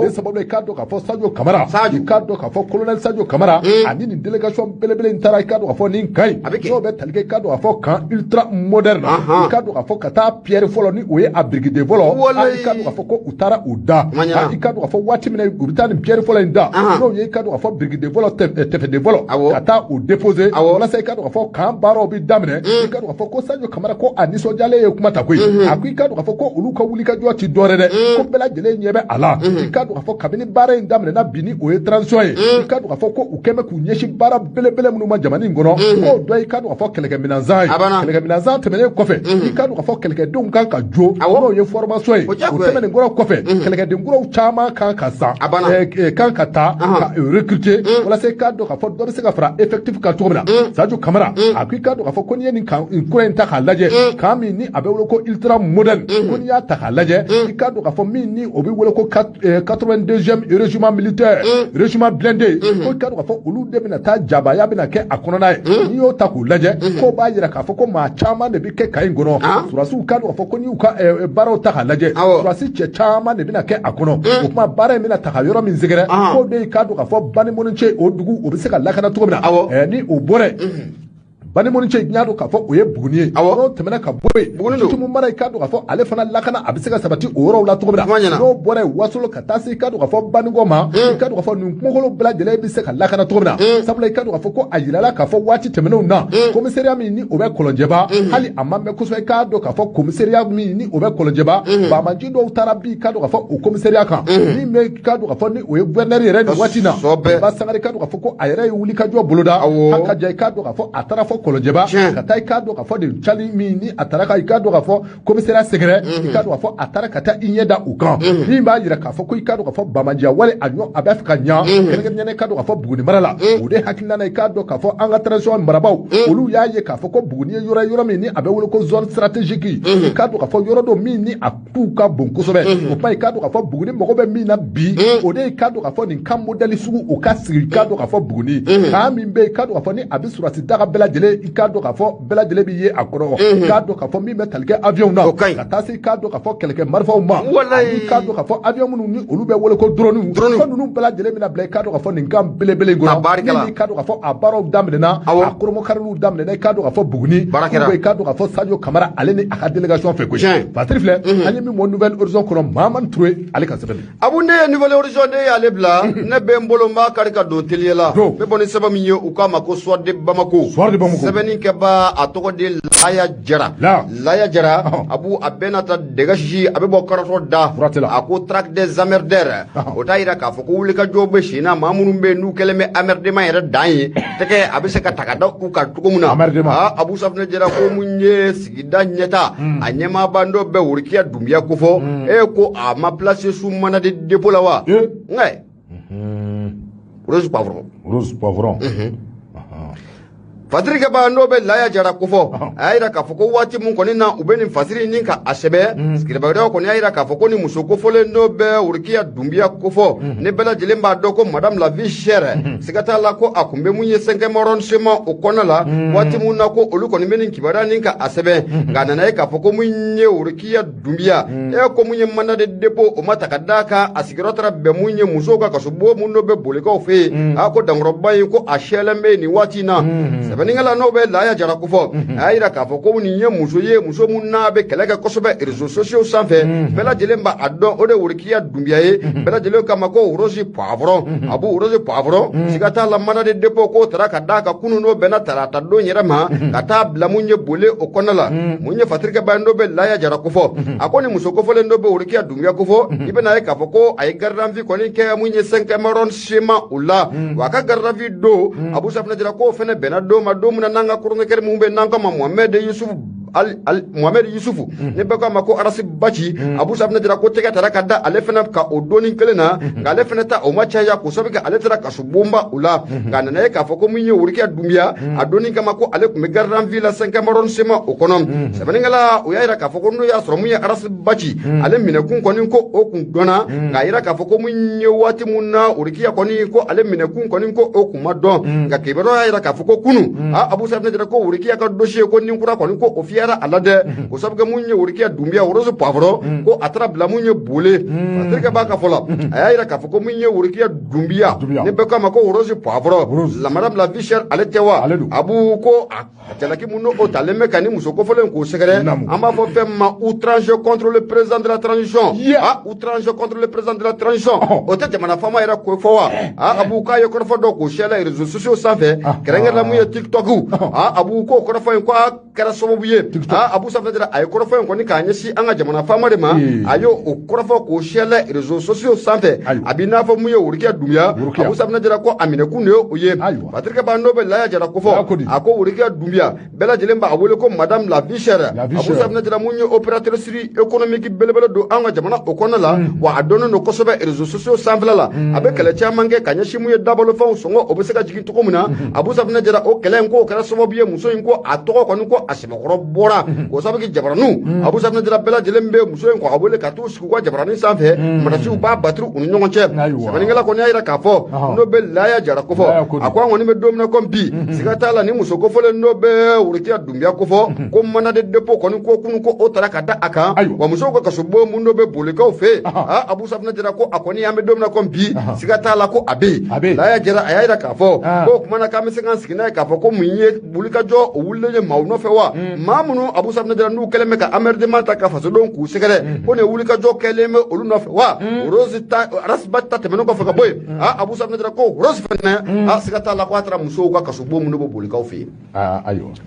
o sababu la i k'a dɔn k'a fɔ Sadio Kamara i k'a dɔn k'a fɔ colonel Sadio Kamara ani nin délégation belebele in taara i k'a dɔn k'a fɔ nin kaɲi n'o bɛ tali kɛ i k'a dɔn k'a fɔ kan ultra moderne i k'a dɔn k'a fɔ ka taa Pierre fɔlɔ ni o ye a brigade fɔlɔ i k'a dɔn k'a fɔ ko u taara u da i k'a dɔn k'a fɔ waati min na u bɛ taa nin Pierre fɔlɔ in da n'o ye i k'a dɔn k'a fɔ brigade fɔlɔ tɛfɛde fɔlɔ ka taa u déposer walasa i k'a dɔn k'a fɔ kan baaraw bi daminɛ i k'a dɔn k'a fɔ ko Sadio Kamara ko a nisɔndiyalen ye kuma ta koyi a ko i k'a dɔn k'a fɔ ko olu ka wuli ka jɔ ti dɔwɛrɛ dɛ ko bɛɛ lajɛlen ɲɛ bɛ a la i k'a dɔn k'a fɔ kabini baara in daminɛna bi ni o ye transition ye i k'a dɔn k'a fɔ ko u kɛn bɛ k'u ɲɛsin baara belebele minnu ma jamana in kɔnɔ k'o dɔ i k'a dɔn k'a fɔ kɛlɛkɛminɛnsan ye kɛlɛkɛminɛnsan tɛmɛnen kɔfɛ i k'a dɔn k'a fɔ kɛlɛkɛdenw kan ka jo n'o ye formation ye o tɛmɛnen kɔrɔ kɔfɛ kɛlɛkɛden kuraw caman kan ka san kan ka taa ka recruter walasa i k'a dɔn k'a fɔ dɔ bɛ se ka fara effectif kan cogo min na Sadio Kamara a ko i k'a dɔn k'a fɔ ko n'i ye nin kura in ta k'a lajɛ kan min ni a bɛ wele ko ultra moderne ko n'i y'a ta k'a lajɛ i k'a dɔn k'a fɔ min ni o bɛ wele ko 82e régiment militaire régiment blindé ko i k'a dɔn k'a fɔ olu de bɛna taa jabaya bɛna kɛ a kɔnɔna ye n'i y'o ta k'u lajɛ k'o b'a yira k'a fɔ ko maa caman de bɛ kɛ ka in kɔnɔ surasiw k'a dɔn k'a fɔ ko n'i y'u ka baaraw ta k'a lajɛ surasi cɛ caman de bɛna kɛ a kɔnɔ o tuma baara in bɛna ta ka yɔrɔ min sɛgɛrɛ k'o de k'a dɔn k'a fɔ Banimonice o dugu o bɛ se ka lakana cogo min na ni o bɔra Banimonice n y'a dɔn k'a fɔ o ye Buguni ye n'o tɛmɛna ka bɔ yen Tutumu mara i k'a dɔn k'a fɔ ale fana lakana a bɛ se ka sabati o yɔrɔw la cogo min na n'o bɔra yen Wasolo ka taa se i k'a dɔn k'a fɔ Banikɔ ma i k'a dɔn k'a fɔ nin kungokolo bɛɛ lajɛlen bɛ se ka lakana cogo min na sabula i k'a dɔn k'a fɔ ko a yirala k'a fɔ waati tɛmɛnenw na commissariat min ni o bɛ Kɔlɔnjɛba hali a ma mɛn kosɛbɛ i k'a dɔn k'a fɔ commissariat min ni o bɛ Kɔlɔnjɛba Bamanji dɔw taara bi i k'a dɔn k'a fɔ o commissariat kan min bɛ i k'a dɔn k'a fɔ ni o ye gouverneur yɛrɛ nin waati na Ba Sangare i k'a dɔn k'a fɔ ko a yɛrɛ ye wuli ka jɔ boloda a ka jan i k'a dɔn k'a fɔ a taara fɔ Kɔlɔnjɛba ka taa i k'a dɔn k'a fɔ de cali min ni a taara ka i k'a dɔn k'a fɔ commissariat sɛgɛrɛ i k'a dɔn k'a fɔ a taara ka taa i ɲɛ da u kan min b'a yira k'a fɔ ko i k'a dɔn k'a fɔ Bamanjiya wale a ɲɔ a bɛ fɛ ka ɲa kɛrɛnkɛrɛnnen i k'a dɔn k'a fɔ Buguni mara la o de hakilina na i k'a dɔn k'a fɔ an ka transition marabaw olu y'a ye k'a fɔ ko Buguni ye yɔrɔ min ni a bɛ wele ko zone stratégique i k'a dɔn k'a fɔ yɔrɔ dɔ min ni a k'u ka bon kosɛbɛ o kuma i k'a dɔn k'a fɔ Buguni mago bɛ min na bi o de i k'a dɔn k'a fɔ nin kan modèle sugu o ka sigi i k'a dɔn k'a fɔ Buguni kan min bɛ i k'a dɔn k'a fɔ ni a bɛ surasi daga bɛɛ lajɛlen ye i k'a dɔn k'a fɔ bɛɛ lajɛlen b'i ye a kɔrɔ i k'a dɔn k'a fɔ min bɛ tali kɛ avion na ka taa se i k'a dɔn k'a fɔ kɛlɛkɛ marifaw ma ani k'a dɔn k'a fɔ avion minnu ni olu bɛ wele ko drone fɛn ninnu bɛɛ lajɛlen bɛna bila i k'a dɔn k'a fɔ nin kan belebele in kɔnɔ ni i k'a dɔn k'a fɔ a baaraw daminɛna a koromokariliw daminɛna i k'a dɔn k'a fɔ Buguni i k'a dɔn k'a fɔ Sadio Kamara ale ni a ka délégation fɛ koyi Fatiri filɛ an ye min bɔ Nouvelle Horizon kɔnɔ Mahamani Touré ale ka sɛbɛn abu ne ye Nouvelle Horizon de y'ale bila ne bɛ n bolo n b'a kari ka don teliya la n bɛ bɔ ni sɛbɛn min ye u k'a ma ko Soir de Bamako sɛbɛnni kɛbaa a tɔgɔ de Laya Jara Laya Jara abu a bɛɛ n'a ta dégage a bɛ bɔ Karato da a ko traque des emmerdeurs o t'a yira k'a fɔ ko wulikajɔ bɛ sen na maa minnu bɛ yen n'u kɛlen bɛ emmerdement yɛrɛ dan ye tɛgɛ a bɛ se ka ta ka da u kan cogo min na Abu Safinɛ Jara ko mun ye sigida ɲɛta a ɲɛmaaba dɔ bɛ Worokiya Dunbiya ko fɔ ko a ma place su mana de dépôt la wa ngai Rose Poivron Fasiri kɛbaa n'o bɛ Laya Jara ko fɔ a y'a yira k'a fɔ ko waati mun kɔni na u bɛ nin fasiri nin ka a sɛbɛ sigirabagaw kɔni y'a yira k'a fɔ ko ni muso kofɔlen n'o bɛ Worokiya Dunbiya ko fɔ ne bɛɛ lajɛlen b'a dɔn ko madame la vie chère siga t'a la ko a kun bɛ mun ye 5e arrondissement o kɔnɔ la waati mun na ko olu kɔni bɛ nin kibaruya nin ka a sɛbɛn nka a nana ye k'a fɔ ko mun ye Worokiya Dunbiya ko mun ye mandat de dépôt o ma ta ka d'a kan a sigiyɔrɔ taara bɛn mun ye musow ka kasobon mun n'o bɛ bolikaw fɛ yen ko dankɔrɔba in ko a sɛlen bɛ nin waati in na sɛbɛnnikɛla n'o bɛ Laya Jara ko fɔ a y'a yira k'a fɔ ko nin ye muso ye muso mun n'a bɛ kɛlɛ kɛ kosɛbɛ réseaux sociaux sanfɛ bɛɛ lajɛlen b'a dɔn o de Worokiya Dunbiya ye bɛɛ lajɛlen kama ko Rose Poivron abu Rose Poivron siga t'a la mandat de dépôt k'o taara ka d'a kan kunun n'o bɛnna tarata don yɛrɛ ma ka taa bila mun ye bole o kɔnɔ la mun ye fatirikɛba n'o bɛ Laya Jara ko fɔ a ko ni muso kofɔlen n'o bɛ Worokiya Dunbiya ko fɔ i bɛna ye k'a fɔ ko a ye garde à vue kɔni kɛ mun ye 5e arrondissement o la wa a ka garde à vue don Abu Safinɛ Jara k'o fɛnɛ bɛnna don ma don min na n'an ka chroniqueur mun bɛ n'an k'a ma Mohamed Yusufu ne bɛɛ k'a ma ko Arasi Baci Abu Safinɛ Jara ko tɛgɛ taara ka da ale fɛnɛ ka o doni kelen na nka ale fɛnɛ ta o ma caya ko sabu kɛ ale taara kasobonba o la nka a nana ye k'a fɔ ko mun ye Worokiya Dunbiya a doni kama ko ale tun bɛ garde à vue la 5e arrondissement o kɔnɔ sɛbɛnnikɛla o y'a yira k'a fɔ ko n'o y'a sɔrɔ mun ye Arasi Baci ale minɛkun kɔni ko o kun dɔnna nka a yira k'a fɔ ko mun ye waati mun na Worokiya kɔni ko ale minɛkun kɔni ko o kun ma dɔn nka kibaruya y'a yira k'a fɔ ko kunu Abu Safinɛ Jara ko Worokiya ka dossier ko nin kura kɔni ko o fiyara a la dɛ o sabu kɛ mun ye Worokiya Dunbiya Rose Poivron ko a taara bila mun ye bole fatirikɛ b'a ka fɔ la a y'a yira k'a fɔ ko mun ye Worokiya Dunbiya ne bɛɛ k'a ma ko Rose Poivron la madame la vie chère ale tɛ wa abu ko a jalaki mun n'o talen bɛ ka ni muso kofɔlen k'o sɛgɛrɛ an b'a fɔ fɛn ma outrage contre le président de la transition outrage contre le président de la transition o tɛ jamana faama yɛrɛ ko fɔ wa abu k'a ye kɔrɔfɔ dɔ k'o sɛla réseaux sociaux sanfɛ kɛrɛnkɛrɛnna mun ye TikTok abu ko kɔrɔfɔ in ko a kɛra sababu ye Abu Safinɛ Jara a ye kɔrɔfɔ in kɔni k'a ɲɛsin an ka jamana faama de ma a y'o kɔrɔfɔ k'o sɛla réseaux sociaux sanfɛ a b'i n'a fɔ mun ye Worokiya Dunbiya Abu Safinɛ Jara ko a minɛkun de ye o ye fatirikɛba n'o bɛ Laya Jara ko fɔ a ko Worokiya Dunbiya bɛɛ lajɛlen b'a wele ko madame la vie chère Abu Safinɛ Jara mun ye opératrice économique belebele don an ka jamana o kɔnɔ la wa a dɔnnen don kosɛbɛ réseaux sociaux sanfɛla la a bɛ kɛlɛ caman kɛ ka ɲɛsin mun ye dabalofɛnw sɔngɔ o bɛ se ka jigin cogo min na Abu Safinɛ Jara o kɛlɛ in ko o kɛra sababu ye muso in ko a tɔgɔ kɔni ko a sɛbɛkɔrɔ bɔra o sabu kɛ jabaranu Abu Safinɛ Jara bɛɛ lajɛlen bɛ muso in ko a wele ka t'u sigi u ka jabaranin sanfɛ madasiw b'a batiri u ni ɲɔgɔn cɛ sɛbɛnnikɛla kɔni y'a yira k'a fɔ n'o bɛ Laya Jara ko fɔ a ko an kɔni bɛ don min na ko bi siga t'a la ni muso kofɔlen n'o bɛ Worokiya Dunbiya ko fɔ ko mandat de dépôt kɔni ko kunun ko o taara ka da a kan wa musow ka kasobon mun n'o bɛ bolikaw fɛ Abu Safinɛ Jara ko a kɔni an bɛ don min na ko bi siga t'a la ko a bɛ yen Laya Jara a y'a yira k'a fɔ ko o kuma na k'an bɛ se k'an sigi n'a ye k'a fɔ ko mun ye wulikajɔ o wulilen ye maaw nɔfɛ wa maa minnu Abu Safinɛ Jara n'u kɛlen bɛ ka emmerdement ta ka fasodenw k'u sɛgɛrɛ ko nin wulikajɔ kɛlen bɛ olu nɔfɛ wa Rose ta Arasiba ta tɛmɛnen kɔfɛ ka bɔ yen Abu Safinɛ Jara ko Rose fɛnɛ siga t'a la ko a taara musow ka kasobon mun n'o bɛ bolikaw fɛ yen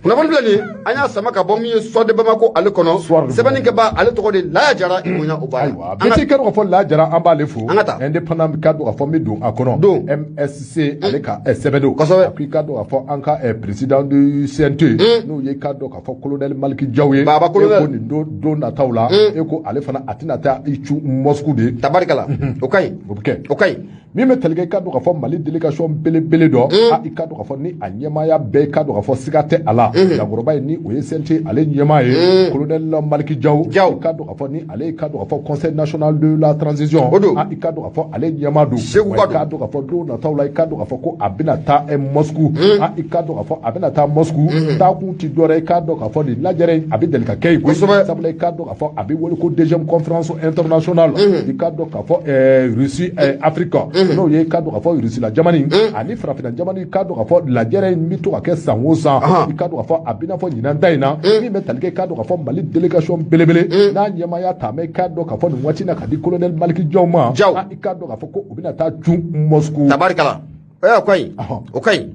kunnafoni filɛ nin ye an y'a sama ka bɔ min ye Soir de Bamako ale kɔnɔ sɛbɛnnikɛba ale tɔgɔ de Laya Jara i bonya o b'a la petit kɛra k'a fɔ Laya Jara an b'ale fo indépendant ka dɔn k'a fɔ min don a kɔnɔ MSC ale ka sɛbɛn don a ko i ka dɔn k'a fɔ an ka président du CNT n'o ye k'a dɔn k'a fɔ colonel Maliki Diaw ye ko nin don nataw la e ko ale fana a tɛna taa i cu Moscou de tabarikala o ka ɲi o bɛ kɛ o ka ɲi min bɛ tali kɛ i ka dɔn k'a fɔ Mali délégation belebele dɔ i ka dɔn k'a fɔ ni a ɲɛmaaya bɛɛ i ka dɔn k'a fɔ siga tɛ a la Yankɔrɔba ye ni o ye CNT ale ɲɛmaa ye colonel Maliki Diaw i ka dɔn k'a fɔ ni ale i ka dɔn k'a fɔ conseil national de la transition i ka dɔn k'a fɔ ale ɲɛmaa don i ka dɔn k'a fɔ don nataw la i ka dɔn k'a fɔ ko a bɛna taa Moscou i ka dɔn k'a fɔ a bɛna taa Moscou taa kun ti dɔ wɛrɛ i ka dɔn k'a fɔ nin lajɛrɛ a bɛ deli ka kɛ yen sabula i ka dɔn k'a fɔ a bɛ wele ko deuxième conférence internationale i ka dɔn k'a fɔ Russie Afrique n'o ye i ka dɔn k'a fɔ Russie la jamana ani farafinna jamana i ka dɔn k'a fɔ lajɛrɛ in bɛ to ka kɛ san o san i ka dɔn k'a fɔ a bɛ n'a fɔ ɲinan ta in na min bɛ tali kɛ i ka dɔn k'a fɔ Mali délégation belebele n'a ɲɛmaaya ta mɛ i ka dɔn k'a fɔ nin waati na ka di colonel Maliki Diaw ma i ka dɔn k'a fɔ ko u bɛna taa cun Moscou. Tabarikala o kaɲi o kaɲi.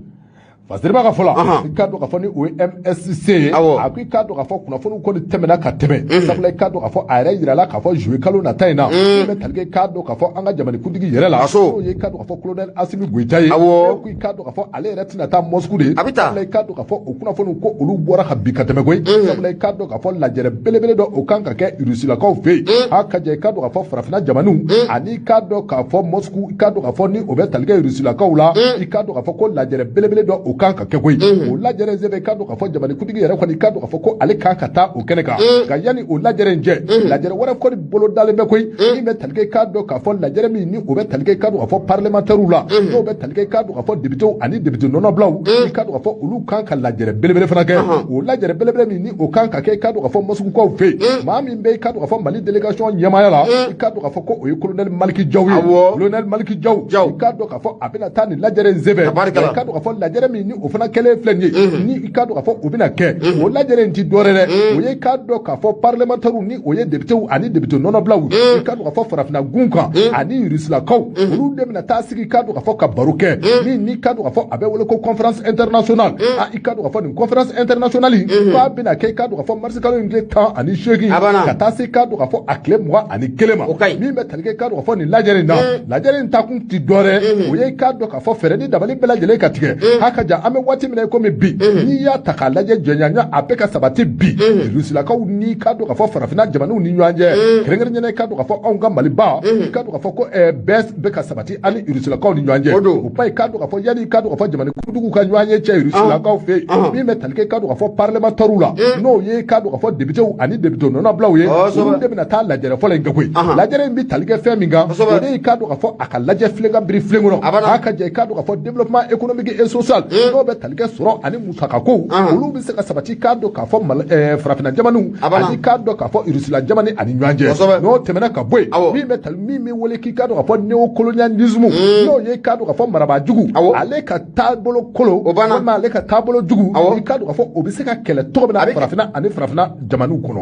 Fasiriba ka fɔla i ka dɔn k'a fɔ ni o ye MSC ye a ko i ka dɔn k'a fɔ kunnafoniw kɔni tɛmɛna ka tɛmɛ sabula i ka dɔn k'a fɔ a yɛrɛ yirala k'a fɔ juillet kalo nata in na min bɛ tali kɛ i ka dɔn k'a fɔ an ka jamanakuntigi yɛrɛ la n'o ye i ka dɔn k'a fɔ colonel Assimi Goïta ye ko i ka dɔn k'a fɔ ale yɛrɛ tɛna taa Moscou de sabula i ka dɔn k'a fɔ o kunnafoniw ko olu bɔra ka bin ka tɛmɛ koyi sabula i ka dɔn k'a fɔ lajɛrɛ belebele dɔ o kan ka kɛ Rusilakaw fɛ yen a ka jɛ i ka dɔn k'a fɔ farafinna jamanaw ani i ka dɔn k'a fɔ Moscou i ka dɔn k'a fɔ ni o bɛ tali kɛ Rusilakaw la i ka dɔn k'a fɔ ko lajɛrɛ belebele dɔ o kan ka kɛ koyi o lajɛrɛ in sɛbɛn i ka dɔn k'a fɔ jamanakuntigi yɛrɛ kɔni i ka dɔn k'a fɔ ko ale kan ka taa o kɛnɛ kan nka yanni o lajɛrɛ in cɛ lajɛrɛ wɛrɛ kɔni bolo dalen bɛ koyi min bɛ tali kɛ i ka dɔn k'a fɔ lajɛrɛ min ni o bɛ tali kɛ i ka dɔn k'a fɔ parlementaires la n'o bɛ tali kɛ i ka dɔn k'a fɔ députés ani député nɔnɔbilaw i ka dɔn k'a fɔ olu kan ka lajɛrɛ belebele fana kɛ o lajɛrɛ belebele min ni o kan ka kɛ i ka dɔn k'a fɔ Moscoukaw fɛ yen maa min bɛ i ka dɔn k'a fɔ Mali délégation ɲɛmaaya la i ka dɔn k'a fɔ ko o ye colonel Maliki Diaw ye colonel Maliki Diaw i ka dɔn k'a fɔ a bɛna taa nin lajɛrɛ in sɛbɛn i ka dɔn k'a fɔ lajɛrɛ min ni o fana kɛlen filɛ nin ye ni i ka dɔn k'a fɔ o bɛna kɛ o lajɛrɛ in ti dɔwɛrɛ dɛ o ye i ka dɔn k'a fɔ parlementaires ni o ye députés ani député nɔnɔbilaw i ka dɔn k'a fɔ farafinna gun kan ani Rusilakaw olu de bɛna taa sigi i ka dɔn k'a fɔ ka baro kɛ min ni ka dɔn k'a fɔ a bɛ wele ko conférence internationale i ka dɔn k'a fɔ nin conférence internationale k'a bɛna kɛ i ka dɔn k'a fɔ mars kalo in tile 18 ka taa se i ka dɔn k'a fɔ a tile 21 ma min bɛ tali kɛ i ka dɔn k'a fɔ nin lajɛrɛ in na lajɛrɛ in ta kun ti dɔwɛrɛ o ye i ka dɔn k'a fɔ fɛɛrɛ ni dabali bɛɛ lajɛlen ka tigɛ a ka jan an bɛ waati min na i komi bi n'i y'a ta k'a lajɛ jɔnya a bɛ ka sabati bi Rusilakaw ni ka dɔn k'a fɔ farafinna jamanaw ni ɲɔgɔn cɛ kɛrɛnkɛrɛnnen i ka dɔn k'a fɔ anw ka Maliba i ka dɔn k'a fɔ ko bɛɛ bɛ ka sabati ani Rusilakaw ni ɲɔgɔn cɛ o ba i ka dɔn k'a fɔ yanni i ka dɔn k'a fɔ jamanakuntigiw ka ɲɔgɔn ye cɛ Rusilakaw fɛ yen min bɛ tali kɛ i ka dɔn k'a fɔ parlementaires la n'o ye i ka dɔn k'a fɔ députés ani député nɔnɔbilaw ye olu de bɛna taa lajɛrɛ fɔlɔ in kɛ koyi lajɛrɛ in bɛ tali kɛ fɛn min kan o de i ka dɔn k'a fɔ a ka lajɛ filenkan biri filen kɔnɔ a ka jɛ i ka dɔn k'a fɔ développement économique et social n'o bɛ tali kɛ sɔrɔ ani musakakow olu bɛ se ka sabati k'a dɔn k'a fɔ farafinna jamanaw ani k'a dɔn k'a fɔ Rusila jamana ani ɲɔgɔn cɛ n'o tɛmɛna ka bɔ yen min bɛ wele k'i ka dɔn k'a fɔ néocolonialisme n'o ye k'a dɔn k'a fɔ marabajugu ale ka taabolo kolo walima ale ka taabolo jugu i ka dɔn k'a fɔ o bɛ se ka kɛlɛ cogo min na farafinna ani farafinna jamanaw kɔnɔ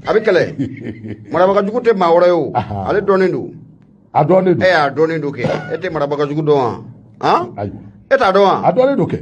a bɛ kɛlɛ marabagajugu tɛ maa wɛrɛ ye o ale dɔnnen don a dɔnnen don a dɔnnen don kɛ e tɛ marabagajugu dɔn wa ayiwa e t'a dɔn wa a dɔnnen don kɛ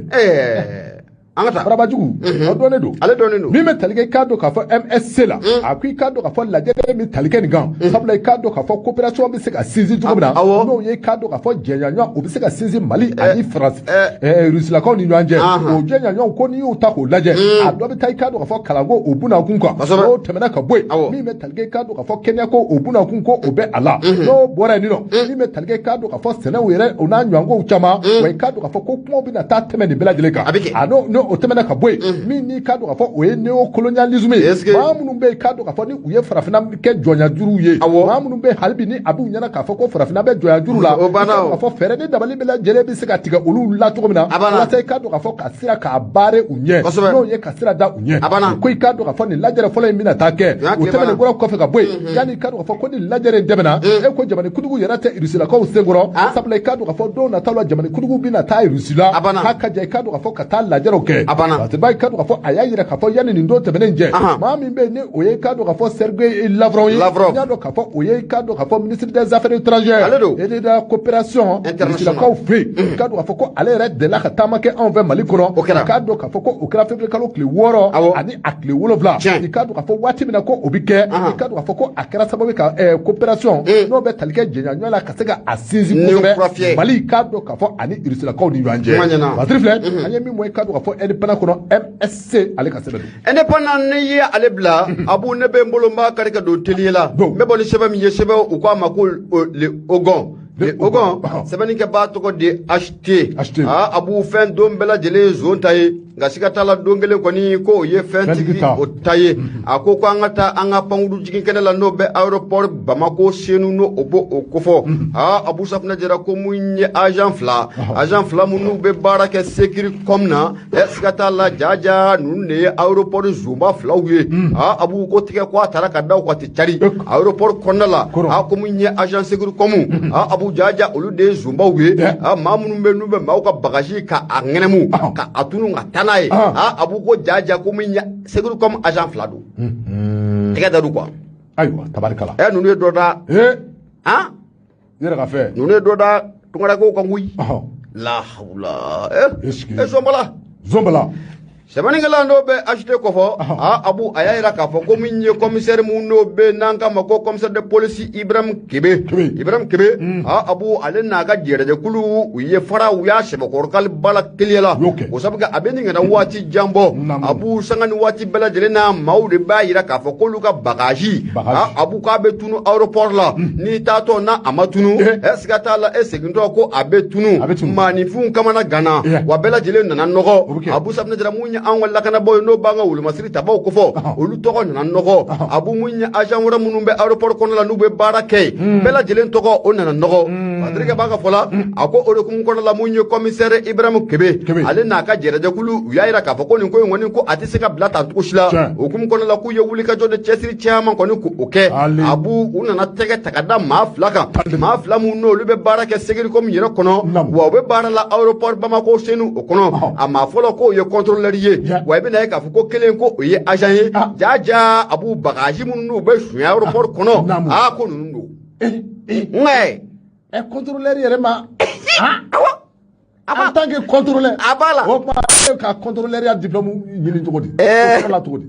an ka taa marabajugu a dɔnnen don ale dɔnnen don min bɛ tali kɛ i k'a dɔn k'a fɔ MSC la a ko i k'a dɔn k'a fɔ lajɛrɛ min tali kɛ nin kan sabula i k'a dɔn k'a fɔ coopération bɛ se ka sinsin cogo min na n'o ye i k'a dɔn k'a fɔ jɛɲɔgɔnya o bɛ se ka sinsin Mali ani France Rusilakaw ni ɲɔgɔn cɛ o jɛɲɔgɔnyaw ko n'i y'o ta k'o lajɛ a dɔ bɛ taa i k'a dɔn k'a fɔ kalanko o bunakun kan n'o tɛmɛna ka bɔ yen min bɛ tali kɛ i k'a dɔn k'a fɔ Kenya ko o bunakun ko o bɛ a la n'o bɔra yen nɔ min bɛ tali kɛ i k'a dɔn k'a fɔ sɛnɛw yɛrɛ o n'a ɲɔgɔnkow caman wa i k'a dɔn k'a fɔ ko kumaw bɛna taa tɛmɛ nin bɛɛ lajɛlen kan a n'o tɛmɛna ka bɔ yen min n'i ka dɔn k'a fɔ o ye néocolonialisme ye maa minnu bɛ yen k'a dɔn k'a fɔ ni u ye farafinna kɛ jɔnyajuruw ye maa minnu bɛ hali bi ni a b'u ɲɛna k'a fɔ ko farafinna bɛ jɔnyajuru la k'a fɔ fɛɛrɛ ni dabali bɛɛ lajɛlen bɛ se ka tigɛ olu la cogo min na walasa i ka dɔn k'a fɔ ka sira k'a baare u ɲɛ n'o ye ka sira da u ɲɛ ko i ka dɔn k'a fɔ nin lajɛrɛ fɔlɔ in bɛna taa kɛ o tɛmɛnen kɔrɔ kɔfɛ ka bɔ yen yanni i ka dɔn k'a fɔ ko nin lajɛrɛ in tɛmɛna e ko jamanakuntigiw yɛrɛ tɛ Rusilakaw senkɔrɔ sabula i ka dɔn k'a fɔ don nataw la jamanakuntigiw bɛna taa Rusila k'a ka jɛ i ka dɔn k'a fɔ ka taa lajɛrɛw kɛ i ka dɔn k'a fɔ a y'a yira k'a fɔ yanni nin don tɛmɛnen cɛ maa min bɛ yen ni o ye i ka dɔn k'a fɔ Sergei Lavrov ye n y'a dɔn k'a fɔ o ye i ka dɔn k'a fɔ ministre des affaires étrangères et de la coopération Rusilakaw fɛ yen i ka dɔn k'a fɔ ko ale yɛrɛ delila ka taama kɛ anw fɛ Mali kɔnɔ k'a dɔn k'a fɔ ko o kɛra février kalo tile 6 ani a tile 7 i ka dɔn k'a fɔ waati min na ko o bɛ kɛ i ka dɔn k'a fɔ ko a kɛra sababu ka coopération n'o bɛ tali kɛ jɛɲɔgɔnya la ka se ka a sinsin kosɛbɛ Mali k'a dɔn k'a fɔ ani Rusilakaw ni ɲɔgɔn cɛ Basiri filɛ an ye min mɔ i ka dɔn k'a fɔ indépendant kɔnɔ MSC ale ka sɛbɛn don indépendant ne ye ale bila abu ne bɛ n bolo n b'a kari ka don teliye la n bɛ bɔ ni sɛbɛn min ye sɛbɛn u k'a ma ko le Ogon ogon sebani ke ba to ko de acheter abu fen dom bela jele zone taye ngasika tala dongele koni ko ye fen tigi o taye akoko angata anga pangudu jigin kenela no be aéroport Bamako senu no obo okofo abu safna jera ko munye agent fla munu be barake sécurité komna eskata la jaja nunne aéroport Zumba flawye abu ko tike ko taraka daw ko ti cari aéroport konnala ko munye agent sécurité komu abu jaja olu de Zumba we mamunu be nube mawka bagaji ka angenemu ka atunu ngatanaye abu ko jaja ko munye sécurité comme agent flado tike daru quoi aywa tabarikala nunu doda yera ka fe nunu doda tungara ko ngui la hawla zombala sebani ngala ndo be acheter ko fo abu ayira ka fo ko minye commissaire mu no be nanga mako commissaire de police Ibrahim Kebe abu ale naga jere de kulu uye fara uya shebe ko kal bala keliyala o sabuga abeni ngana wati jambo abu sangani wati bela jele na mawde ba yira ka fo ko luka bagaji abu ka be tunu aéroport la ni tato na amatunu esgata la esegindo ko abetunu manifun kamana gana wa bela jele na nogo abu sabna jara munya an wala kana boy no banga wulu masiri tabaw ko fo olu togo nan nogo abu munya agent wara munumbe aéroport kono la nube barake bela jelen togo onana nogo adrike baga fola ako ore kum kono la munya commissaire Ibrahim Kebe ale na ka jere de kulu yaira ka fo ko ni ko ngoni ko atisika blata tukushila okum kono la ku ye wuli ka jode chesiri chairman ko ni ko oke abu unana tege takada ma fla mu no lube barake segiri kom yere kono wa be barala aéroport Bamako senu kono ama fola ko ye contrôleur wa be na ka fo ko kelen ko ye agent ye jaja abu bagaji munnu be suya aéroport kono ko nunu ngai contrôleur yere ma en tant que contrôleur abala o ma ka contrôleur ya diplôme ñini togodi la togodi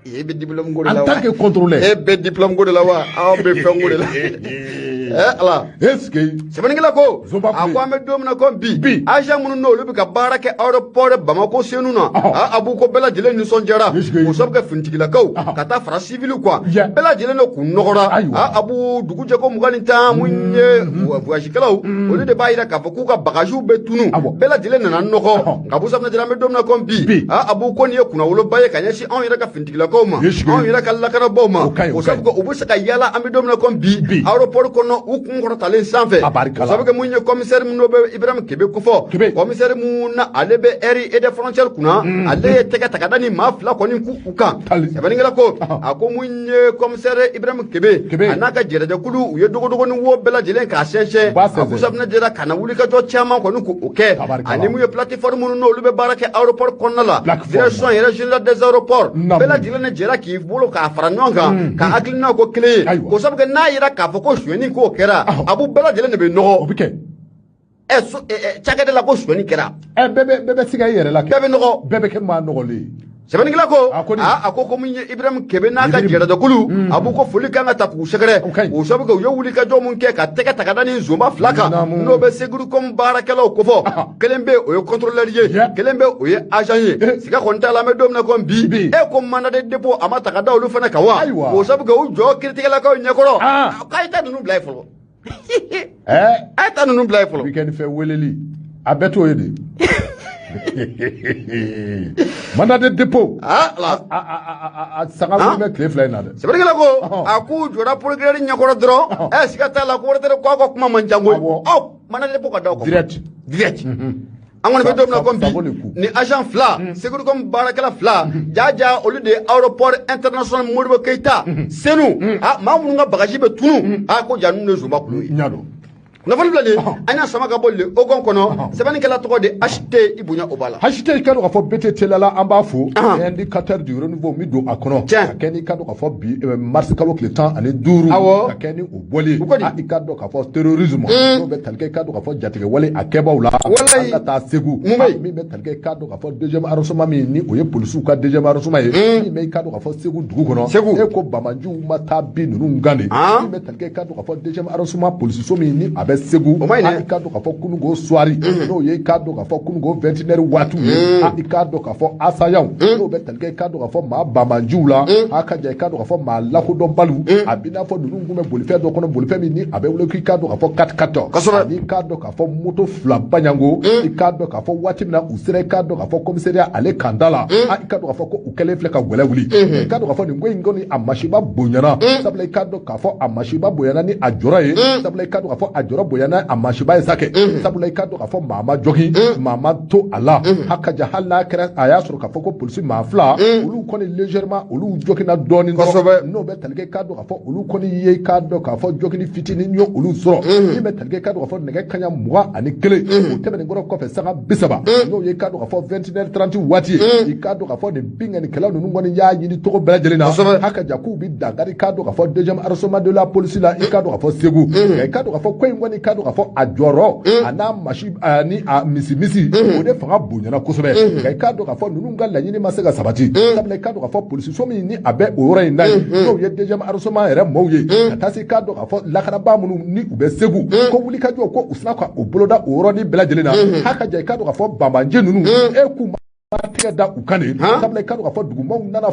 e be diplôme ngode la en tant que contrôleur e be diplôme ngode la wa be fengode la ala est-ce que sebani ngila ko akwa me dom na ko bi agent munu no lubi ka barake aéroport Bamako senu na abu ko bela jele ni sonjera o sobga fintigila kaw kata fra civil quoi bela jele no ku nogora abu duguje ko mugali ta munye voyage kalaw o le de bayira ka ko ka bagaju be tunu bela jele na nogo ngabu sabna jela me dom na ko bi abu ko ni kuna wolo baye kanya si on yira ka fintigila kaw ma on yira ka la kana bo ma o sobga o busaka yala am dom na ko bi aéroport ko ukungoro talen sanfé sabuke munye commissaire mu be Ibrahim Kebe ko fo commissaire mu na alebe eri et de frontière kuna ale teka takadani mafla ko ni ku uka sabani ngala ko ako munye commissaire Ibrahim Kebe anaka jere de kulu uye dogo ni wo bela jele ka shenche aku sabna jera kana wuli ka jo chama ko ni ku uke ani mu ye plateforme no lube barake aéroport konnala direction régionale des aéroports bela jele ne jera ki bolo ka faranyonga ka aklina ko clé ko sabuke na yira ka fo ko shweni ko kera abu bela jele ne be nogo obike chakade la ko shweni kera bebe siga yere la bebe nogo bebe ke ma nogo le sebani ngila ko ako ko munye Ibrahim Kebe na ka jere da kulu abu ko fuli kanga tapu shekere o sabu ko yo wuli ka jo mun ke ka teka takadani Zumba flaka no be seguru kom barakela ko fo kelembe o yo contrôleur ye kelembe o ye agent ye siga ko ntala me dom na ko bi ko mana de dépôt amata ka dawlu fana ka wa o sabu ko jo critique la ko nyekoro kayta nunu blay folo ayta nunu blay folo weekend fe weleli abeto yede mandat de dépôt sanga me clé fly na de c'est vrai que ko aku jora progrès nyakoro dro sikata la ko wotere ko kuma manjango mandat de dépôt ka daw ko direct angone be dom na ko ni agent fla sécurité comme barakala fla jaja au lieu de aéroport international Modibo Keita senu mamu nga bagaji be tunu ko janu ne Zumba kulu nyado nafani blani anya sama ka bolle o gon kono sebani kala to de acheter ibunya obala acheter kado ka fo BTT la amba fo indicateur du renouveau mi do akono keni kado ka fo bi mars kalo le temps ane duru keni o boli ikado ka fo terrorisme no be talke kado ka fo jatige wale akeba wala anga ta segu mi be talke kado ka fo deuxième arrondissement mi ni o ye police ka deuxième arrondissement ye mi me kado ka fo segu dugu kono e ko bamanju mata bi nunu ngane mi be talke kado ka fo deuxième arrondissement police so mi ni abe segu i ka dɔn k'a fɔ kunungo soirée n'o ye i ka dɔn k'a fɔ kunungo 21h waatiw ye i ka dɔn k'a fɔ asayaw n'o bɛ tali kɛ i ka dɔn k'a fɔ maa bamanjiw la a ka jan i ka dɔn k'a fɔ maa lakodɔnbaliw a b'i n'a fɔ ninnu kun bɛ bolifɛn dɔ kɔnɔ bolifɛn min ni a bɛ wele k'i ka dɔn k'a fɔ 4x4 ani i ka dɔn k'a fɔ moto fila baɲango i ka dɔn k'a fɔ waati min na u sera i ka dɔn k'a fɔ commissariat ale kanda la i ka dɔn k'a fɔ ko u kɛlen filɛ ka gwɛlɛ wuli i ka dɔn k'a fɔ nin ko in kɔni a masiba bonyana sabula i ka dɔn k'a fɔ a masiba bonyana ni a jɔrɔ ye sabula i ka dɔn k'a fɔ a jɔrɔ bonyana a masiba ye sa kɛ sabula i ka dɔn k'a fɔ maa ma jɔgi maa ma to a la a ka jan hali n'a kɛra a y'a sɔrɔ k'a fɔ ko polisi maa fila olu kɔni légèrement olu jɔgina dɔɔni dɔrɔn n'o bɛ tali kɛ i ka dɔn k'a fɔ olu kɔni ye i ka dɔn k'a fɔ jɔgini fitinin ye olu sɔrɔ min bɛ tali kɛ i ka dɔn k'a fɔ nɛgɛ kaɲa 21 o tɛmɛnenkɔrɔ kɔfɛ sanga 30 n'o ye i ka dɔn k'a fɔ 21h30 waati ye i ka dɔn k'a fɔ nin binganikɛla ninnu kɔni y'a ɲini cogo bɛɛ lajɛlen na a ka jan k'u bi dankari i ka dɔn k'a fɔ deuxième arrondissement de la police la i ka dɔn k'a fɔ Segu nka i ka dɔn k'a fɔ ko in kɔni i ka dɔn k'a fɔ a jɔyɔrɔ a n'a masi ni a misi o de fanga bonyana kosɛbɛ nka i ka dɔn k'a fɔ ninnu ka laɲini ma se ka sabati sabula i ka dɔn k'a fɔ polisiso min ni a bɛ o yɔrɔ in na ye n'o ye deuxième arrondissement yɛrɛ maaw ye ka taa se i ka dɔn k'a fɔ lakanabaa minnu ni u bɛ Segu ko wuli ka jɔ ko u sina ka o boloda o yɔrɔnin bɛɛ lajɛlen na a ka jan i ka dɔn k'a fɔ banbanje ninnu e k'u ma tigɛ da u kan de sabula i ka dɔn k'a fɔ dugumaw nana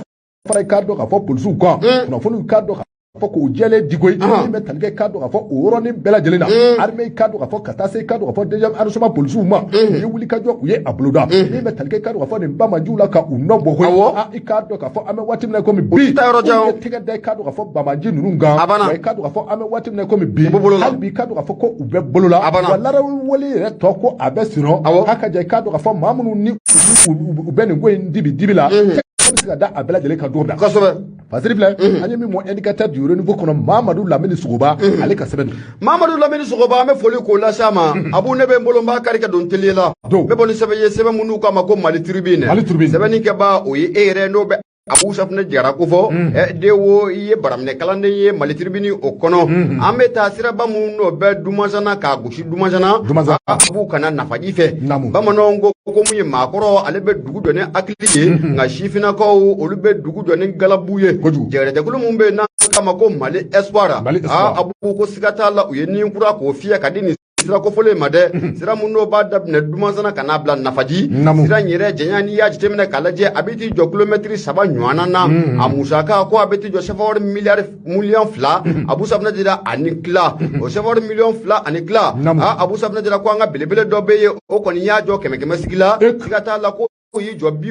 fara i ka dɔn k'a fɔ polisiw kan kunnafoniw ka dɔn fɔ k'o jɛlen digo ye min bɛ tali kɛ i ka dɔn k'a fɔ o yɔrɔnin bɛɛ lajɛlen na armée i ka dɔn k'a fɔ ka taa se i ka dɔn k'a fɔ deuxième arrondissement polisiw ma u ye wuli ka jɔ u ye a boloda min bɛ tali kɛ i ka dɔn k'a fɔ nin bamanjiw la ka u nɔ bɔ koyi i ka dɔn k'a fɔ an bɛ waati min na komi bi u ye tɛgɛ da i ka dɔn k'a fɔ bamanji ninnu kan wa i ka dɔn k'a fɔ an bɛ waati min na komi bi hali bi i ka dɔn k'a fɔ ko u bɛ bolola wa larawale yɛrɛ tɔ ko a bɛ sirɔ a ka jan i ka dɔn k'a fɔ maa minnu ni u bɛ nin ko in dibi la se ka da a bɛɛ lajɛlen ka don da kosɛbɛ fasiri filɛ an ye min mɔ indicateur du haut niveau kɔnɔ Mamadu Lamini Sogoba ale ka sɛbɛn Mamadu Lamini Sogoba an bɛ foli k'o lase a ma abu ne bɛ n bolo n b'a kari ka don teliye la n bɛ bɔ ni sɛbɛn ye sɛbɛn minnu k'a ma ko Mali Tribune sɛbɛnni kɛbaa o ye e yɛrɛ n'o bɛ Abu Safinɛ Jara ko fɔ de wo i ye baraminɛ kalanden ye Mali Tribune o kɔnɔ an bɛ taa siraba minnu n'o bɛ Dumasana k'a gosi Dumasana Abu kana nafaji fɛ bamananw ko mun ye maakɔrɔ ale bɛ dugu jɔ ni hakili ye nka sifinnakaw olu bɛ dugu jɔ ni galabu ye jɛgɛrɛjɛkulu min bɛ yen n'a kama ko Mali Espoir Abu ko siga t'a la u ye nin kura k'o fiyɛ ka di nin sira kofɔlen ma dɛ sira mun n'o b'a daminɛ Dumasana ka n'a bila nafaji sira in yɛrɛ jɛnya n'i y'a jateminɛ k'a lajɛ a bɛ t'i jɔ kilomɛtiri 3 ɲɔgɔnna na a musaka ko a bɛ t'i jɔ sɛfɛwari miliyɔn 2 Abu Safinɛ Jara ani tila o sɛfɛwari miliyɔn 2 ani tila Abu Safinɛ Jara ko an ka belebele dɔ bɛ yen o kɔni y'a jɔ 100 sigi la siga t'a la ko y'i jɔ 70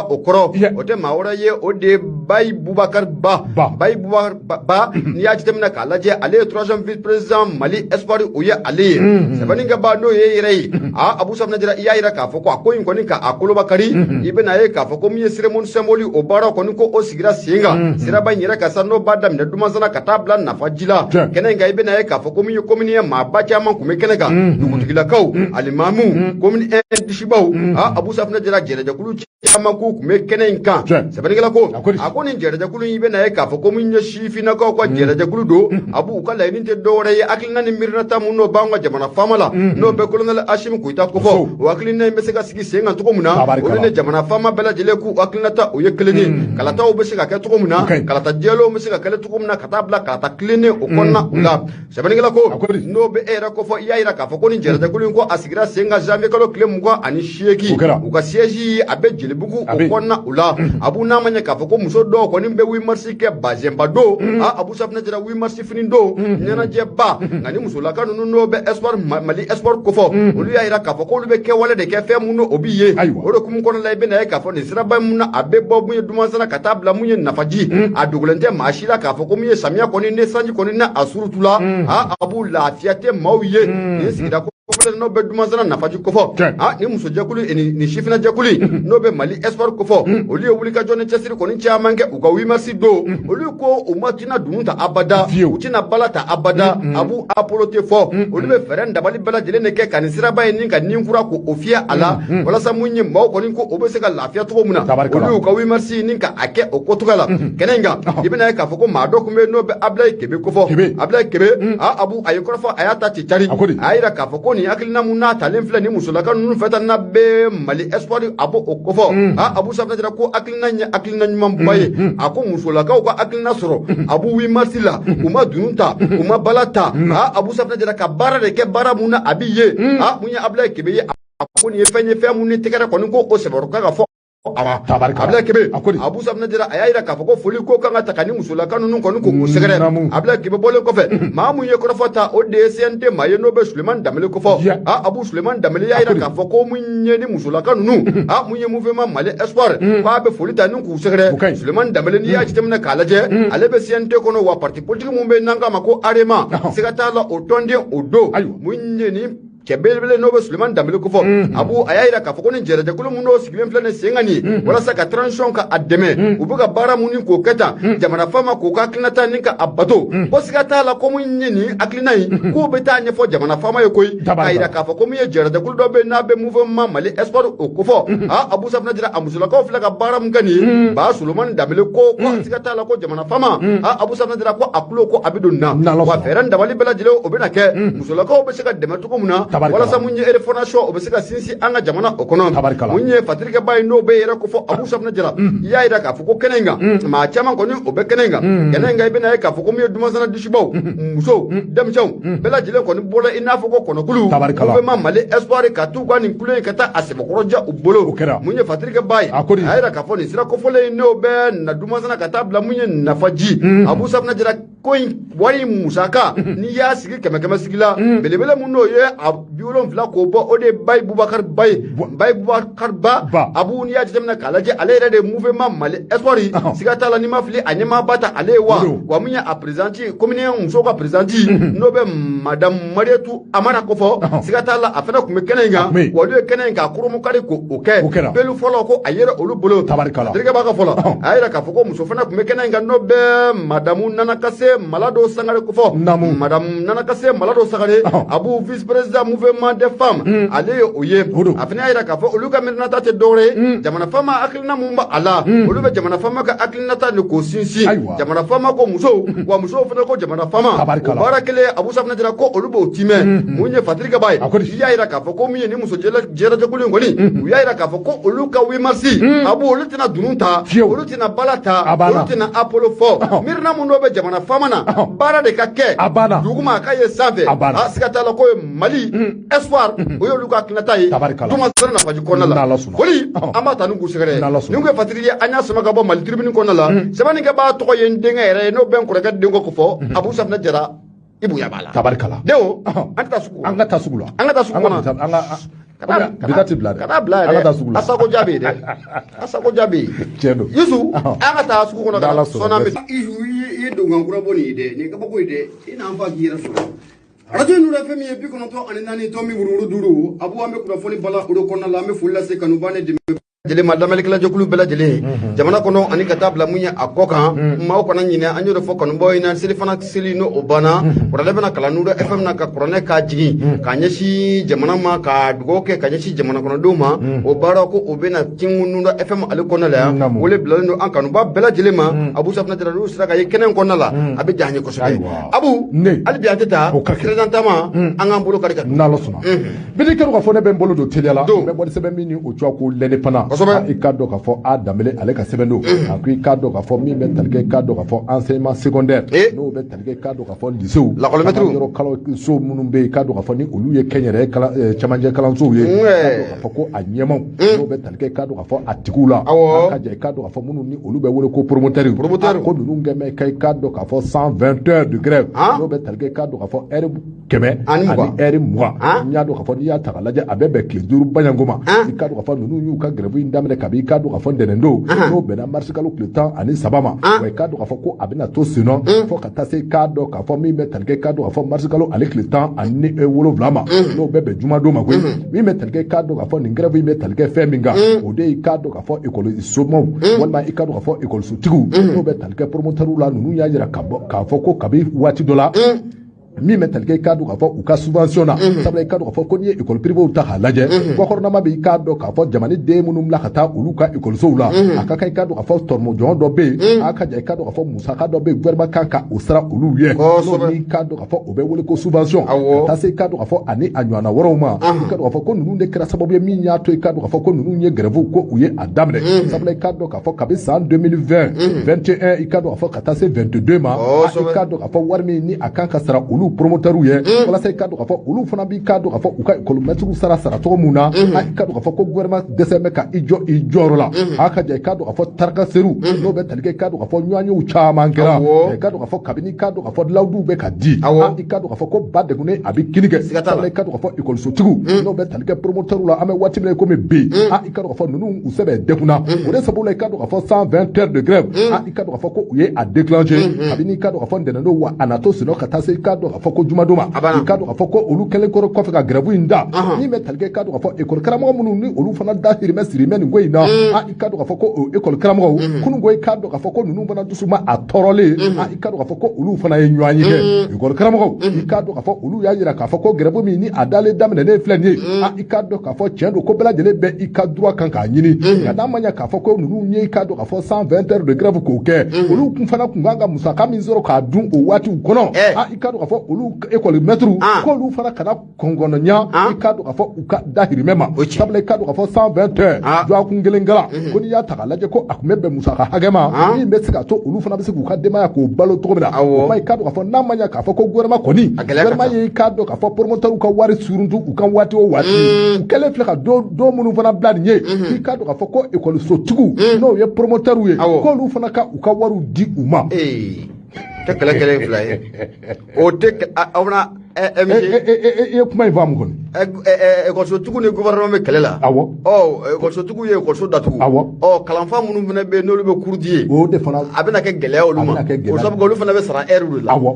o kɔrɔ o tɛ maa wɛrɛ ye o de ye Bayi Bubakari Ba Bayi Bubakari Ba n'i y'a jateminɛ k'a lajɛ ale ye 3e vice président Mali Espoir o ye ale ye sɛbɛnnikɛba n'o ye yɛrɛ ye Abu Safinɛ Jara i y'a yira k'a fɔ ko a ko in kɔni k'a koloba kari i bɛna ye k'a fɔ ko min ye cérémonie symbolique o baara kɔni ko o sigira sen kan siraba in yɛrɛ ka sa n'o b'a daminɛ Dumasana ka taa bila nafaji la kɛnɛ in kan i bɛna ye k'a fɔ ko min ye commune ye maaba caman kun bɛ kɛnɛ kan dugutigilakaw alimamu commune 1 disibaw Abu Safinɛ Jara jɛrɛjɛkulu caman k'u kun bɛ kɛnɛ in kan sɛbɛnnikɛla ko a ko nin jɛrɛjɛkulu in i bɛna ye k'a fɔ ko min ye sifinnakaw ka jɛrɛjɛkulu don Abu u ka laɲini tɛ dɔwɛrɛ ye hakilina ni miirinata mun n'o b'an ka jamana faama la n'o bɛ colonel Asimi Goyita ko fɔ o hakilina in bɛ se ka sigi sen kan cogo min na o ni jamana faama bɛɛ lajɛlen k'u hakilinata o ye kelen ye kalataw bɛ se ka kɛ cogo min na kalata jɛlenw bɛ se ka kɛ cogo min na ka taa bila kalata tilennen o kɔnɔna o la sɛbɛnnikɛla ko n'o bɛ e yɛrɛ ko fɔ i y'a yira k'a fɔ ko nin jɛrɛjɛkulu in ko a sigira sen kan janvier kalo tile 28 u ka siège a bɛ Jelibugu o kɔnɔna o la Abu n'a ma ɲɛ k'a fɔ ko muso dɔw kɔni bɛ 8 mars kɛ bazɛnba don Abu Safinɛ Jara 8 mars fini don ɲɛnajɛba nka ni musolaka ninnu n'o bɛ Espoir Mali Espoir ko fɔ olu y'a yira k'a fɔ k'olu bɛ kɛwale de kɛ fɛn mun o bi ye o de kumu kɔnɔ la i bɛna ye k'a fɔ nin siraba mun na a bɛ bɔ mun ye Dumasana ka taa bila mun ye nafaji a dogolen tɛ maa si la k'a fɔ ko mun ye samiya kɔni ne sanji kɔni na a surutu la Abu lafiya tɛ maaw ye nin sigida kofɔlen n'o bɛ Dumasana nafaji kofɔ ni musojɛkulu ni sifinnajɛkulu n'o bɛ Mali Espoir kofɔ olu ye wuli ka jɔ ni cɛsiri kɔni caman kɛ u ka 8 mars don olu ko u ma tina dunu ta abada u tina bala ta abada Abu Apollo tɛ fɔ olu bɛ fɛɛrɛ dabali bɛɛ lajɛlen de kɛ ka nin siraba ye ni ka nin kura ko o fiyɛ a la walasa mun ye maaw kɔni ko o bɛ se ka lafiya cogo min na olu y'u ka 8 mars ni ka a kɛ o kotoga la kɛnɛ in kan i bɛna ye k'a fɔ ko maa dɔ tun bɛ n'o bɛ Ablaye Kebe kofɔ Ablaye Kebe Abu a ye kɔrɔfɔ a y'a ta ci cari a y'a yira k'a fɔ ko ni akilina mun na talen filɛ ni musolaka ninnu fɛ tan na bɛ Mali espoir a b'o o kofɔ Abu Safinɛ Jara ko akilina ɲɛ akilina ɲumanba ye a ko musolakaw ka akilina sɔrɔ Abu 8 mars la u ma dunu ta u ma bala ta Abu Safinɛ Jara ka baara de kɛ baara mun na a bi ye mun ye Ablaye Kebe ye a ko nin ye fɛn mun ni tɛgɛrɛ kɔni ko o sɛbɛnru ka fɔ Ablaye Kebe Abu Safinɛ Jara a y'a yira k'a fɔ ko foli ko kan ka ta ka ni musolaka ninnu kɔni ko o sɛgɛrɛ Ablaye Kebe bɔlen kɔfɛ maa mun ye kɔrɔfɔ ta o de ye CNT maa ye n'o bɛ Sulemani Danbele kofɔ Abu Sulemani Danbele y'a yira k'a fɔ ko mun ye ni musolaka ninnu mun ye mouvement Mali espoir k'a bɛ foli ta ni k'u sɛgɛrɛ Sulemani Danbele n'i y'a jateminɛ k'a lajɛ ale bɛ CNT kɔnɔ wa parti politique mun bɛ n'an k'a ma ko AREMA siga t'a la o tɔnden o don mun ye ni cɛ belebele n'o bɛ Sulemani Danbele kofɔ Abu a y'a yira k'a fɔ ko ni jɛrɛjɛkulu mun n'o sigilen filɛ nin sen kan nin ye walasa ka transition ka a dɛmɛ u bɛ ka baara mun ni k'o kɛ tan jamana faama k'o ka hakilinata ni ka a bato ko siga t'a la ko mun ye nin hakilina ye k'o bɛ taa ɲɛfɔ jamana faama ye koyi k'a yira k'a fɔ ko min ye jɛrɛjɛkulu dɔ bɛ yen n'a bɛ mouvement Mali espoir o kofɔ Abu Safinɛ Jara a musolakaw filɛ ka baara mun kɛ nin ye ba Sulemani Danbele ko siga t'a la ko jamana faama Abu Safinɛ Jara ko a tulo ko a bɛ don na wa fɛɛrɛ dabali bɛɛ lajɛlen o bɛ na kɛ musolakaw bɛ se ka dɛmɛ cogo min na walasa mun ye refondation o bɛ se ka sinsin an ka jamana o kɔnɔ mun ye fatirikɛba ye n'o bɛ yɛrɛ ko fɔ Abu Safinɛ Jara i y'a yira k'a fɔ ko kɛnɛ in kan maa caman kɔni o bɛ kɛnɛ in kan kɛnɛ in kan i bɛna ye k'a fɔ ko min ye dumasana disibaw musow denmisɛnw bɛɛ lajɛlen kɔni bɔra i n'a fɔ ko kɔnɔkulu mouvement Mali espoir ka t'u ka nin kulo in ka taa a sɛbɛkɔrɔja u bolo mun ye fatirikɛba ye a yira k'a fɔ nin sira kofɔlen in n'o bɛ na dumasana ka taa bila mun ye nafaji Abu Safinɛ Jara ko in wari musaka n'i y'a sigi kɛmɛ sigi la belebele mun n'o ye a 70 k'o bɔ o de ye Bayi Bubakari Ba ye Bayi Bubakari Ba Abu n'i y'a jateminɛ k'a lajɛ ale yɛrɛ de ye mouvement Mali espoir siga t'a la n'i ma fili a ɲɛmaaba ta ale ye wa mun ye a présidente commune musow ka présidente n'o bɛ madame Mariétou Amara kofɔ siga t'a la a fana tun bɛ kɛnɛ in kan wa olu ye kɛnɛ in kan kurumukari k'o kɛ belu fɔlɔ ko a yɛrɛ olu bolo terikɛ b'a ka fɔlɔ a y'a yira k'a fɔ ko muso fana tun bɛ kɛnɛ in kan n'o bɛ madame Nana Kase Malado Sangare kofɔ madame Nana Kase Malado Sangare Abu vice président mouvement des femmes ale ye o ye a fana y'a yira k'a fɔ olu ka mirinata tɛ dɔwɛrɛ ye jamana faama hakilina mun b'a la olu bɛ jamana faama ka hakilinata ni k'o sinsin jamana faama ko musow wa musow fana ko jamana faama o baara kelen Abu Safinɛ Jara ko olu b'o timɛ mun ye fatirikɛba ye i y'a yira k'a fɔ ko min ye ni muso jɛrɛjɛkulu in kɔni u y'a yira k'a fɔ ko olu ka 8 mars Abu olu tɛna dunu ta olu tɛna bala ta olu tɛna apolo fɔ mirina mun dɔ bɛ jamana faama na baara de ka kɛ duguma k'a ye sanfɛ a siga t'a la ko ye Mali espoir o y'olu ka hakilinata ye duma sera nafaji kɔnɔna la foli an b'a ta ni k'u sɛgɛrɛ ni ko ye fatiri ye an y'a sama ka bɔ Mali tribune kɔnɔna la sɛbɛnnikɛ b'a tɔgɔ ye n denkɛ yɛrɛ ye n'o bɛ n kɔrɔkɛ den ko fɔ Abu Safinɛ Jara i bonya b'a la denw an ka taa sugu la an ka taa sugu kɔnɔ bitati bila dɛ kana bila yɛrɛ Asako Jaabe dɛ Asako Jaabe tiɲɛ don Yusu an ka taa sugu kɔnɔ ka sɔnna bɛ i ye dongankura bɔ nin ye dɛ nin kabako ye dɛ i n'an fa k'i yɛrɛ sɔrɔ radio ninnu la fɛn min ye 94 tɔmi wuruwuru duuru Abu an bɛ kunnafoni bala o de kɔnɔna la an bɛ foli lase kanubaw ne dɛmɛ lajɛlen ma lamɛnnikɛla jɛkulu bɛɛ lajɛlen jamana kɔnɔ ani ka taa bila mun ye a kɔ kan maaw kana ɲinɛ an y'o de fɔ kanubaw ɲɛna selifana seli n'o o banna kuranɛ bɛna kalan Nuru FM na ka kuranɛ k'a jigin k'a ɲɛsin jamana ma ka dugawu kɛ ka ɲɛsin jamana kɔnɔdenw ma o baara ko o bɛna tingu Nuru FM ale kɔnɔna la yan o le bilalen don an kanuba bɛɛ lajɛlen ma Abu Safinɛ Jara n'u sera ka ye kɛnɛ in kɔnɔna la a bɛ diya an ye kosɛbɛ Abu hali bi an tɛ taa président ma an k'an bolo kari ka n'Ala sɔnna bidi kɛra ka fɔ ne bɛ n bolo don teliya la n bɛ bɔ sɛbɛn min ni o cogoya ko l'indépendant i k'a dɔn k'a fɔ a Danbele ale ka sɛbɛn don a ko i k'a dɔn k'a fɔ min bɛ tali kɛ i k'a dɔn k'a fɔ enseignement secondaire n'o bɛ tali kɛ i k'a dɔn k'a fɔ lycée yɔrɔ kalanso minnu bɛ yen i k'a dɔn k'a fɔ ni olu ye kɛnyɛrɛye cɛmancɛ kalansow ye i k'a dɔn k'a fɔ ko a ɲɛmaw n'o bɛ tali kɛ i k'a dɔn k'a fɔ a tigiw la a ka jan i k'a dɔn k'a fɔ minnu ni olu bɛ wele ko promoteurs ko ninnu kɛ mɛ i k'a dɔn k'a fɔ 120 heures de grève n'o bɛ tali kɛ i k'a dɔn k'a fɔ heure 100 ani heure 20 n'i y'a dɔn k'a fɔ n'i y'a ta k'a lajɛ a bɛ bɛn tile 5 baɲanko ma i k'a dɔn k'a fɔ ninnu y'u ka grève in daminɛ kabi i k'a dɔn k'a fɔ ntɛnɛndon n'o bɛnna marisi kalo tile 13 ma wa i k'a dɔn k'a fɔ ko a bɛna to sen nɔ fɔ ka taa se i k'a dɔn k'a fɔ min bɛ tali kɛ i k'a dɔn k'a fɔ marisi kalo ale tile 17 ma n'o bɛ bɛn jumadon ma koyi min bɛ tali kɛ i k'a dɔn k'a fɔ nin grève in bɛ tali kɛ fɛn min kan o de ye i k'a dɔn k'a fɔ école-somaw walima i k'a dɔn k'a fɔ école-sotigiw n'o bɛ tali kɛ promoteurs la ninnu y'a jira k'a fɔ ko kabi waati dɔ la mi metalke kadu ka fɔ u ka subvention na sabula kadu ka fɔ ko ni école privée ta ka lajɛ gouvernement bi kadu ka fɔ jamani den minnu bila ka taa olu ka école sow la a ka kan kadu ka fɔ tɔrɔmɔ jɔn dɔ bɛ yen a ka ja kadu ka fɔ musaka dɔ bɛ yen gouvernement kan ka o sara olu ye n'o ni kadu ka fɔ o bɛ wele ko subvention ka taa se kadu ka fɔ ani a ɲɔgɔnna wɛrɛw ma kadu ka fɔ ko ninnu de kɛra sababu ye min y'a to kadu ka fɔ ko ninnu ye grève ko u ye a daminɛ sabula kadu ka fɔ kabi san 2020 21 kadu ka fɔ ka taa se 22 ma kadu ka fɔ wari min ni a kan ka sara olu promoteur ye walasa ka do ka fɔ olu fana bi ka do ka fɔ u ka école maître sara cogo mun na ka do ka fɔ ko gouvernement dɛsɛ ka i jɔyɔrɔ la a ka ja ka do ka fɔ taraka seru n'o bɛ tali kɛ ka do ka fɔ ɲɔgɔnyew caman kɛra ka do ka fɔ kabini ka do ka fɔ lawudu bɛ ka di i ka do ka fɔ ko ba degunnen a bɛ kini kɛ sabula ka do ka fɔ école sotigiw n'o bɛ tali kɛ promoteur la an bɛ waati min komi bi i ka do ka fɔ ninnu u sɛbɛ degunna o de sabula i ka do ka fɔ 120 heures de grève i ka do ka fɔ ko u ye a déclencher kabini ka do ka fɔ ntɛnɛn don wa a natɔ sinɔ ka taa se ka do ka fɔ ko juma doma i ka do ka fɔ ko olu kɛlen kɔrɔ kɔfɛ ka grève in da ni bɛ tali kɛ ka do ka fɔ école karamɔgɔ minnu ni olu fana da sirimɛ nin ko in na i ka do ka fɔ ko o école karamɔgɔw kunun ko i ka do ka fɔ ko ninnu fana dusu ma a tɔɔrɔlen i ka do ka fɔ ko olu fana ye ɲɔgɔn ye kɛ école karamɔgɔw i ka do ka fɔ olu y'a yira k'a fɔ ko grève min ni a dalen daminɛnen filɛ nin ye i ka do k'a fɔ tiɲɛ don ko bɛɛ lajɛlen bɛ i ka droit kan k'a ɲini ka d'a ma ɲɛ k'a fɔ ko ninnu ye i ka do k'a fɔ 120 heures de grève k'o kɛ olu kun fana kun kan ka musaka min sɔrɔ k'a dun o waatiw kɔnɔ i ka do k'a fɔ olu école maître k'olu fana kana kɔngɔnɔnya i ka do k'a fɔ u ka dahirimɛ ma sabula i ka do k'a fɔ 120 heures jɔakun kelen gala ko n'i y'a ta k'a lajɛ ko a kun bɛ bɛn musaka hakɛ ma min bɛ se ka to olu fana bɛ se k'u ka denbaya k'o balo cogo min na o ma i ka do k'a fɔ n'a ma ɲɛ k'a fɔ ko gouvernement kɔni gouvernement ye i ka do k'a fɔ promoteur ka wari suruntu u ka waati o waati u kɛlen filɛ ka don minnu fana bila nin ye i ka do k'a fɔ ko école sotigiw n'o ye promoteur ye k'olu fana ka u ka wariw di u ma tɛ kɛlɛ kelen fila ye o tɛ aw fana i ye kuma in faamu kɔni ekɔlisotigiw ni gouvernement bɛ kɛlɛ la awɔ ekɔlisotigiw ye ekɔliso datugu kalanfa minnu fana bɛ yen n'olu bɛ cours di ye o de fana a bɛna kɛ gɛlɛya olu ma o sabu olu fana bɛ sara heure de la awɔ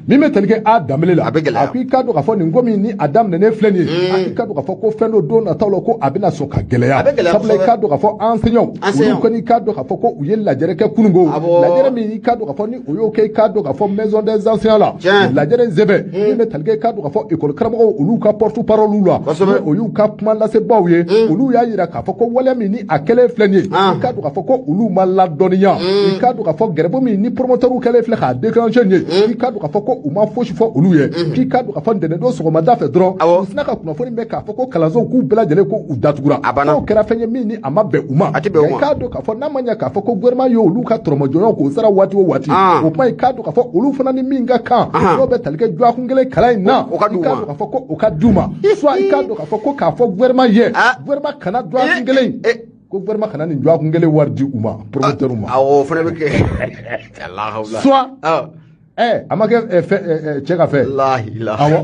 min bɛ tali kɛ a daminɛ la a ko i ka do k'a fɔ nin ko min ni a daminɛnen filɛ nin ye i ka do k'a fɔ ko fɛn dɔ don nataw la ko a bɛna sɔn ka gɛlɛya sabula i ka do k'a fɔ enseignants olu kɔni i ka do k'a fɔ ko u ye lajɛrɛ kɛ kununko lajɛrɛ min i ka do k'a fɔ ni o y'o kɛ i ka do k'a fɔ maison des enseignants la lajɛrɛ in sɛbɛn min bɛ tali kɛ i ka do k'a fɔ école karamɔgɔw olu ka porte parole la o y'u ka kuma lasebaaw ye olu y'a yira k'a fɔ ko waleya min ni a kɛlen filɛ nin ye i ka do k'a fɔ ko olu ma ladɔnniya i ka do k'a fɔ grève min ni promoteur kɛlen filɛ k'a déclencher nin ye k'i ka do k'a fɔ ko u ma fosi fɔ olu ye k'i ka do k'a fɔ ntɛnɛn don sɔgɔmada fɛ dɔrɔn u sina ka kunnafoni bɛ k'a fɔ ko kalansow k'u bɛɛ lajɛlen ko u datugura n'o kɛra fɛn ye min ni a ma bɛn u ma i k'a do k'a fɔ n'a ma ɲɛ k'a fɔ ko gouvernement ye olu ka tɔrɔmɔjɔnyaw k'o sara waati o waati o kuma i k'a do k'a fɔ olu fana ni min ka kan n'o bɛ tali kɛ jɔakun kelen kalan in na i k'a do k'a fɔ ko o ka d'u ma soit i k'a do k'a fɔ ko k'a fɔ gouvernement ye gouvernement kana jɔakun kelen ko gouvernement kana nin jɔakun kelen wari di u ma promoteur ma awɔ o fana bɛ kɛ soit a ma kɛ cɛ ka fɛ awɔ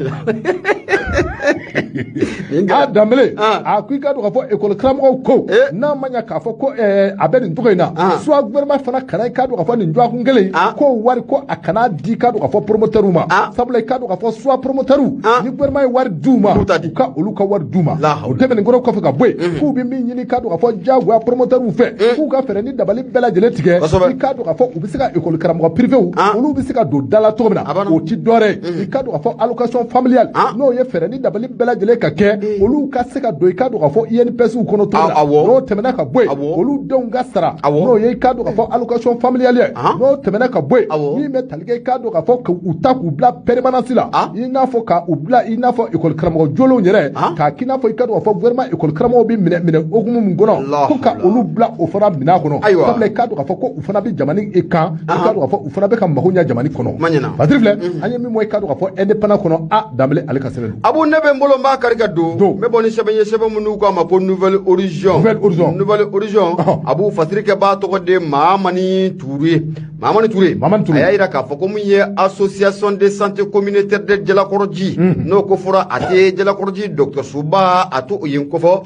a danbele a ko i ka do k'a fɔ école karamɔgɔw ko n'a ma ɲɛ k'a fɔ ko a bɛ nin cogo in na soit gouvernement fana kana i ka do k'a fɔ nin jɔakun kelen k'o wari ko a kana di i ka do k'a fɔ promoteur ma sabula i ka do k'a fɔ soit promoteur ni gouvernement ye wari d'u ma u ka olu ka wari d'u ma o tɛmɛnen kɔrɔ kɔfɛ ka bɔ yen k'u bɛ min ɲini i ka do k'a fɔ diyagoya promoteur fɛ k'u ka fɛɛrɛ ni dabali bɛɛ lajɛlen tigɛ i ka do k'a fɔ u bɛ se ka école karamɔgɔ privé olu bɛ se ka don da la cogo min na o ti dɔwɛrɛ i ka do k'a fɔ allocation familiale n'o ye fɛɛrɛ ni dabali bɛɛ lajɛlen ka kɛ olu ka se ka don i ka do k'a fɔ INPS kɔnɔ cogo min na n'o tɛmɛna ka bɔ yen olu denw ka sara n'o ye i ka do k'a fɔ allocation familiale ye n'o tɛmɛna ka bɔ yen min bɛ tali kɛ i ka do k'a fɔ k'u ta k'u bila permanence la i n'a fɔ ka u bila i n'a fɔ école karamɔgɔ jolenw yɛrɛ k'a k'i n'a fɔ i ka do k'a fɔ gouvernement école karamɔgɔw bɛ minɛ hokumu min kɔnɔ ko ka olu bila o fana minɛn kɔnɔ sabula i ka do k'a fɔ ko u fana bɛ jamana kan i ka do k'a fɔ u fana bɛ ka mago ɲɛ jamana kɔnɔ Patrik filɛ an ye min mɔ i ka do k'a fɔ indépendant kɔnɔ a danbele ale ka sɛbɛn don abu ne bɛ n bolo n b'a kari ka don n bɛ bɔ ni sɛbɛn ye sɛbɛn minnu k'a ma ko nouvelle horizon abu fasirikɛ b'a tɔgɔ de Mahamani Touré a y'a yira k'a fɔ ko min ye association de santé communautaire de Jalakɔrɔji n'o ko fɔra a tɛ Jalakɔrɔji dɔgɔtɔrɔsoba a to o ye n kofɔ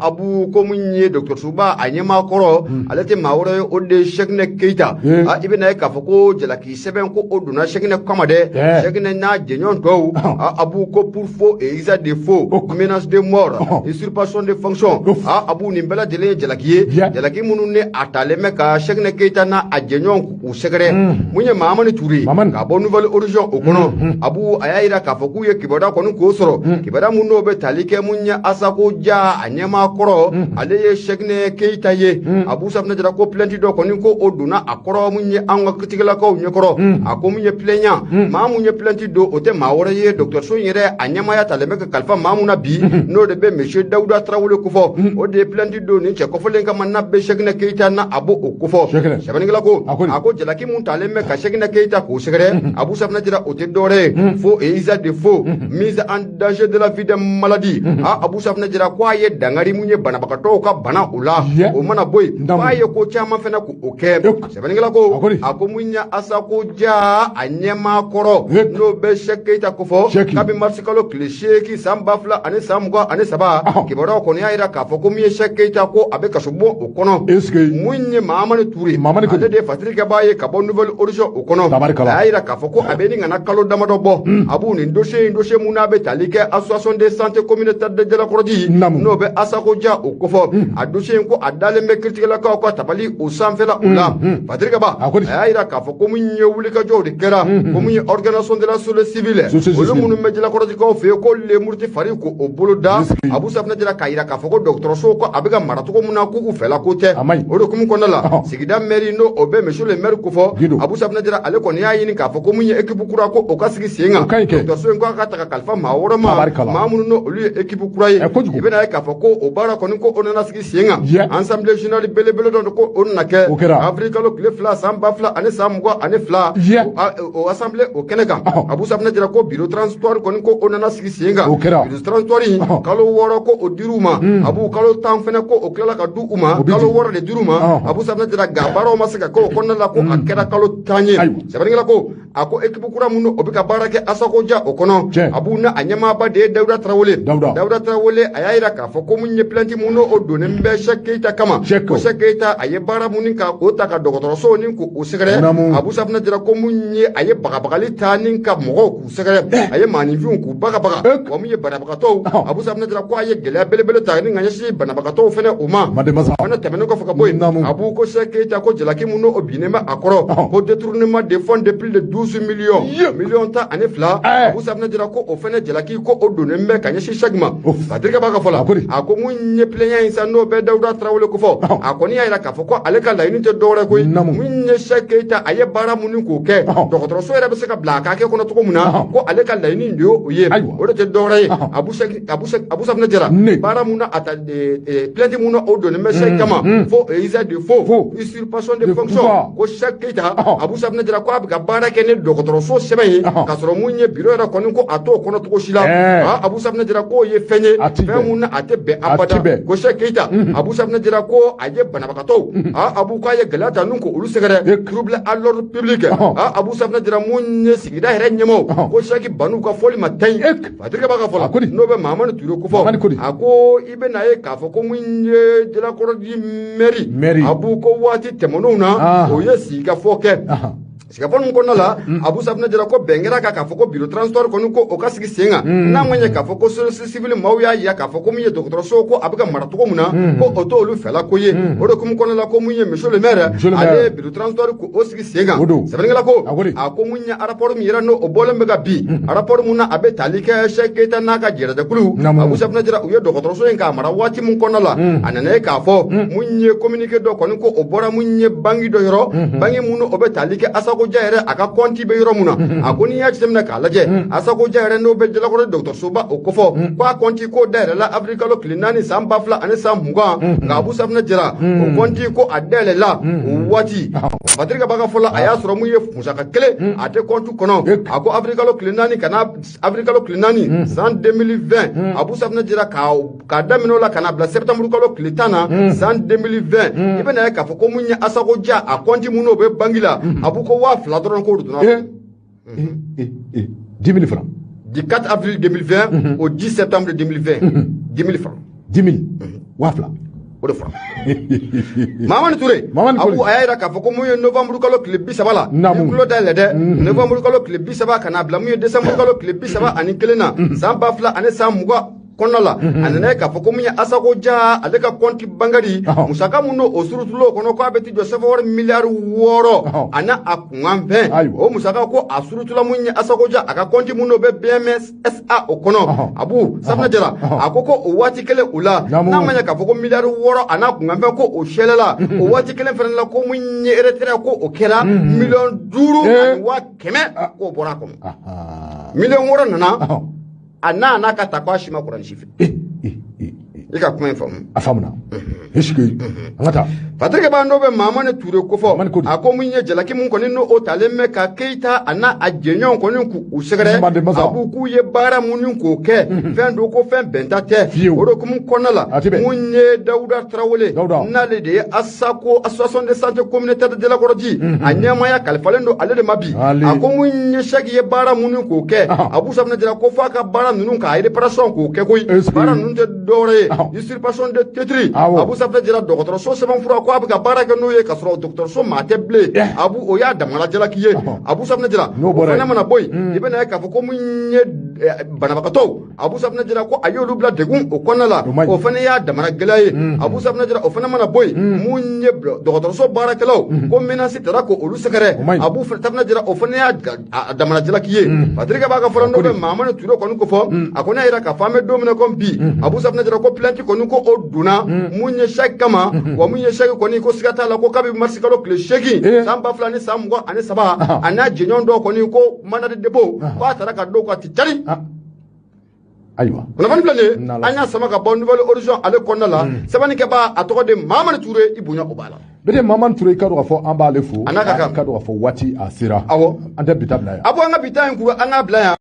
abu ko min ye dɔgɔtɔrɔsoba a ɲɛmaa kɔrɔ ale tɛ maa wɛrɛ ye o de Cheikhne Keita i bɛna ye k'a fɔ ko jalaki sɛbɛn ko o donna Cheikhne kama dɛ Cheikhne n'a jɛɲɔgɔn tɔw abu ko pour faux et usage de faux menace de mort usurpation de fonction abu nin bɛɛ lajɛlen ye jalaki ye jalaki minnu ni a talen bɛ ka Cheikhne Keita n'a a jɛɲɔgɔn k'u sɛgɛrɛ mun ye Mahamani Ture k'a bɔ Nouvelle Horizon o kɔnɔ Abu a y'a yira k'a fɔ k'u ye kibaruya kɔni k'o sɔrɔ kibaruya mun n'o bɛ tali kɛ mun ye Asako Dia a ɲɛmaa kɔrɔ ale ye Cheikhne Keita ye Abu Safinɛ Jara ko plainte dɔ kɔni ko o donna a kɔrɔ mun ye an ka kitigilakaw ɲɛkɔrɔ a ko mun ye plaignant maa mun ye plainte don o tɛ maa wɛrɛ ye dɔgɔtɔrɔso in yɛrɛ a ɲɛmaaya talen bɛ ka kalifa maa mun na bi n'o de bɛ monsieur Dawuda Tarawele kofɔ o de ye plainte don ni cɛ kɔfɔlen kama n'a bɛ Cheikhne Keita na a b'o kofɔ sɛbɛnnikɛla ko a ko jalaki mun talen bɛ ka Cheikhne Keita k'o sɛgɛrɛ Abu Safinɛ Jara o tɛ dɔwɛrɛ ye faux et usage de faux mise en danger de la vie des maladies Abu Safinɛ Jara ko a ye dangari mun ye banabagatɔw ka bana o la o mana bɔ yen f'a ye ko caman fana k'o kɛ sɛbɛnnikɛla ko a ko mun ye Asako Dia a ɲɛmaa kɔrɔ n'o bɛ Cheikh Keita kofɔ kabi mars kalo tile 8 san 2023 kibaruyaw kɔni y'a yira k'a fɔ ko mun ye Cheikh Keita ko a bɛ kaso bon o kɔnɔ mun ye Mahamani Ture ale de ye fasirikɛbaa ye ka bɔ Nouvelle Horizon o kɔnɔ a y'a yira k'a fɔ ko a bɛ ni ŋana kalo damadɔ bɔ Abu nin dossier mun n'a bɛ tali kɛ association de santé communautaire de Jalakɔrɔji n'o bɛ Asako Dia o kofɔ a dossier ko a dalen bɛ kiiritigɛlakaw ka tabali o sanfɛla o la fasirikɛba a y'a yira k'a fɔ ko mun ye wulikajɔw de kɛra ko mun ye organisation de la société civile olu minnu bɛ Jalakɔrɔjikaw fɛ yen ko lemurti fari ko o bolo da Abu Safinɛ Jara k'a yira k'a fɔ ko dɔgɔtɔrɔso ko a bɛ ka maracogo min na k'u fɛla ko tɛ o de hukumu kɔnɔna la sigida mairie n'o o bɛ monsieur le maire kofɔ Abu Safinɛ Jara ale kɔni y'a ɲini k'a fɔ ko mun ye équipe kura ko o ka sigi sen kan dɔgɔtɔrɔso in ko a ka ta ka kalifa maa wɛrɛ ma maa minnu n'o olu ye équipe kura ye i bɛna ye k'a fɔ ko o baara kɔni ko o nana sigi sen kan assemblée générale belebele dɔ ko o nana kɛ avril kalo tile 2 san 2022 o assemblée o kɛnɛ kan Abu Safinɛ Jara ko bureau transitoire kɔni ko o nana sigi sen kan bureau transitoire kalo 6 ko o dir'u ma Abu kalo 10 fɛnɛ ko o tilala ka du u ma kalo 6 de dir'u ma Abu Safinɛ Jara ga baaraw ma se ka kɛ o kɔnɔna la ko a kɛra kalo 10 ye sɛbɛnnikɛla ko a ko équipe kura mun o bɛ ka baara kɛ Asako Dia o kɔnɔ Abu na a ɲɛmaaba de ye Dawuda Tarawele a y'a yira k'a fɔ ko mun ye plainte mun n'o donnen bɛ Cheikh Keita kama ko Cheikh Keita a ye baara mun ka o ta ka dɔgɔtɔrɔso ni k'o sɛgɛrɛ Abu Safinɛ Jara ko mun ye a ye bagabagali ta ni ka mɔgɔw k'u sɛgɛrɛ a ye maaninfinw k'u bagabaga wa mun ye banabagatɔw Abu Safinɛ Jara ko a ye gɛlɛya belebele ta ni ka ɲɛsin banabagatɔw fɛnɛ o ma fana tɛmɛnen kɔfɛ ka bɔ yen Abu ko Cheikh Keita ko jalaki mun n'o binnen bɛ a kɔrɔ ko détournement de fonds de plus de 12 millions millions ta ani fila Abu Safinɛ Jara ko o fɛnɛ jalaki ko o donnen bɛ ka ɲɛsin Cheikh ma Patrick b'a ka fɔ la a ko mun ye plaignant in sa n'o bɛ Dawuda Tarawele kofɔ a kɔni y'a yira k'a fɔ ko ale ka laɲini tɛ dɔwɛrɛ koyi mun ye Cheikh Keita a ye baara mun k'o kɛ dɔgɔtɔrɔso yɛrɛ bɛ se ka bila a k'a kɛ kɔnɔ cogo min na ko ale ka laɲini de y'o ye o de tɛ dɔwɛrɛ ye Abu Safinɛ Jara baara mun na a ta plainte mun na o donnen bɛ Cheikh kama faux et usage de faux usurpation de fonction ko Cheikh Keita Abu Safinɛ Jara ko a bɛ ka baara kɛ ni dɔgɔtɔrɔso sɛbɛn ye k'a sɔrɔ mun ye bureau yɛrɛ kɔni ko a t'o kɔnɔ cogo si la Abu Safinɛ Jara k'o ye fɛn ye fɛn mun na a tɛ bɛn abada ko Cheikh Keita Abu Safinɛ Jara ko a ye banabagatɔw Abu k'a ye gɛlɛya ta nun ko olu sɛgɛrɛ trouble à l'ordre public Abu Safinɛ Jara mun ye sigida yɛrɛ ɲɛmaaw ko Cheikh Banu ka fɔli ma tɛn Patrick b'a ka fɔ la n'o bɛ Mahamani Ture kofɔ a ko i bɛna ye k'a fɔ ko mun ye Jalakɔrɔji mairie Abu ko waati tɛmɛnenw na o ye sigikafɔ kɛ sigafɔ min kɔnɔna la Abu Safinɛ Jara ko bɛn kɛra k'a fɔ ko bureau transitoire kɔni ko o ka sigi sen kan n'a ma ɲɛ k'a fɔ ko société civile maaw y'a yira k'a fɔ ko mun ye dɔgɔtɔrɔso ko a bɛ ka mara cogo min na ko o t'olu fɛla ko ye o de hukumu kɔnɔna la ko mun ye monsieur le maire ale ye bureau transitoire ko o sigi sen kan sɛbɛnnikɛla ko a ko mun ye rapport min yɛrɛ n'o o bɔlen bɛ ka bin rapport mun na a bɛ tali kɛ Cheikh Keita n'a ka jɛrɛdɛkulu Abu Safinɛ Jara u ye dɔgɔtɔrɔso in k'a mara waati min kɔnɔna la a nana ye k'a fɔ mun ye communiqué dɔ kɔni ko o bɔra mun ye banque dɔ yɔrɔ banque mun o bɛ tali kɛ Asako Dia yɛrɛ a ka compte bɛ yɔrɔ mun na a ko n'i y'a jateminɛ k'a lajɛ Asako Dia yɛrɛ n'o bɛ Jalakɔrɔ dɔgɔtɔrɔsoba o kɔfɔ ko a compte ko dayɛlɛ la avril kalo tile 4 san 2020 nka Abu Safinɛ Jara o compte ko a dayɛlɛ la o waati Patrick b'a ka fɔ la a y'a sɔrɔ mun ye musaka kelen a tɛ compte kɔnɔ a ko avril kalo tile 4 ka na avril kalo tile 4 san 2020 Abu Safinɛ Jara k'a daminɛ o la ka na bila septembre kalo tile 10 na san 2020 i bɛna ye k'a fɔ ko mun ye Asako Dia a compte mun n'o bɛ banque la Abu ko 2000 dɔrɔn ko 10 000 francs. Du 4 avril 2020 au 10 septembre 2020. 10 000 francs. 10 000. Wafla. O de fɔra Mahamani Ture Abu a y'a yira k'a fɔ ko mun ye novembre kalo tile 30 la i tulo dayɛlɛ dɛ novembre kalo tile 30 ka na bila mun ye décembre kalo tile 31 na san 2020 kɔnɔna la a nana k'a fɔ ko min ye Asako Dia ale ka compte bancaire musaka mun n'o surutulo kɔnɔ ko a bɛ ti jɔ sɛbɛn miliyari 6 ana a kunkan fɛn o musaka ko a surutula mun ye Asako Dia a ka compte mun n'o bɛ BMS SA o kɔnɔ Abu Safinɛ Jara a ko o waati kelen o la n'a ma ɲɛ k'a fɔ ko miliyari 6 ana kunkan fɛn ko o sɛlɛla o waati kelen fɛnɛ la ko mun ye retraite ko o kɛra miliyɔn 5,100,000 k'o bɔra a kɔnɔ miliyɔn 6 nana a n'a ka ta ko a si ma kuransi fɛ i ka kuma in faamu a faamuna est-ce que an ka taa Patrick Ba n'o bɛ Mamane Touré ko fɔ a ko mun ye jalaki mun kɔni n'o talen mɛ ka Keita a n'a a jɛɲɔgɔnw kɔni k'u sɛgɛrɛ a b'u k'u ye baara mun k'o kɛ fɛn do ko fɛn bɛnta tɛ o de kun kɔnɔna la mun ye Dawuda Tarawele n'ale de ye Asako association de santé communautaire de Jalakɔrɔji a ɲɛmaya kalifalen do ale de ma bi a ko mun ye Cheikh ye baara mun k'o kɛ Abu Safinɛ Jara ko f'a ka baara ninnu ka réparation k'o kɛ koyi baara ninnu tɛ dɔwɛrɛ ye usurpation de titre Abu Safinɛ Jara dɔgɔtɔrɔso sɛbɛnfura ko a bɛ ka baara kɛ n'o ye ka sɔrɔ dɔgɔtɔrɔso maa tɛ bilen Abu o y'a damana jalaki ye Abu Safinɛ Jara o fana mana bɔ yen i bɛna ye k'a fɔ ko mun ye banabagatɔw Abu Safinɛ Jara ko a y'olu bila degun o kɔnɔna la o fana y'a damana gɛlɛya ye Abu Safinɛ Jara o fana mana bɔ yen mun ye dɔgɔtɔrɔso baarakɛlaw ko menace tara ko olu sɛgɛrɛ Abu Safinɛ Jara o fana y'a damana jalaki ye Patrick b'a ka fɔra n'o bɛ Mamane Touré kɔni ko fɔ a ko ne yɛrɛ ka fɔ an bɛ don min na ko bi Abu Safinɛ Jara ko plainte kɔni ko o donna mun ye Cheikh kama wa mun ye Cheikh kɔni ko siga t'a la ko kabi mars kalo tile 8 san 2000 ni san 23 a n'a jɛɲɔgɔn dɔw kɔni ko mandat de dépôt ko a taara ka dɔw ko a tɛ cari ayiwa kunnafoni filɛ nin ye an y'a sama ka bɔ nouvelle horizon ale kɔnɔna la sɛbɛnnikɛbaa a tɔgɔ de Mamane Touré i bonya o b'a la bɛde Mamane Touré i ka dɔn k'a fɔ an b'ale fo a n'a ka kan i ka dɔn k'a fɔ waati a sera awɔ an tɛ bita bila yan a bɔ an ka bita in kuru an k'a bila yan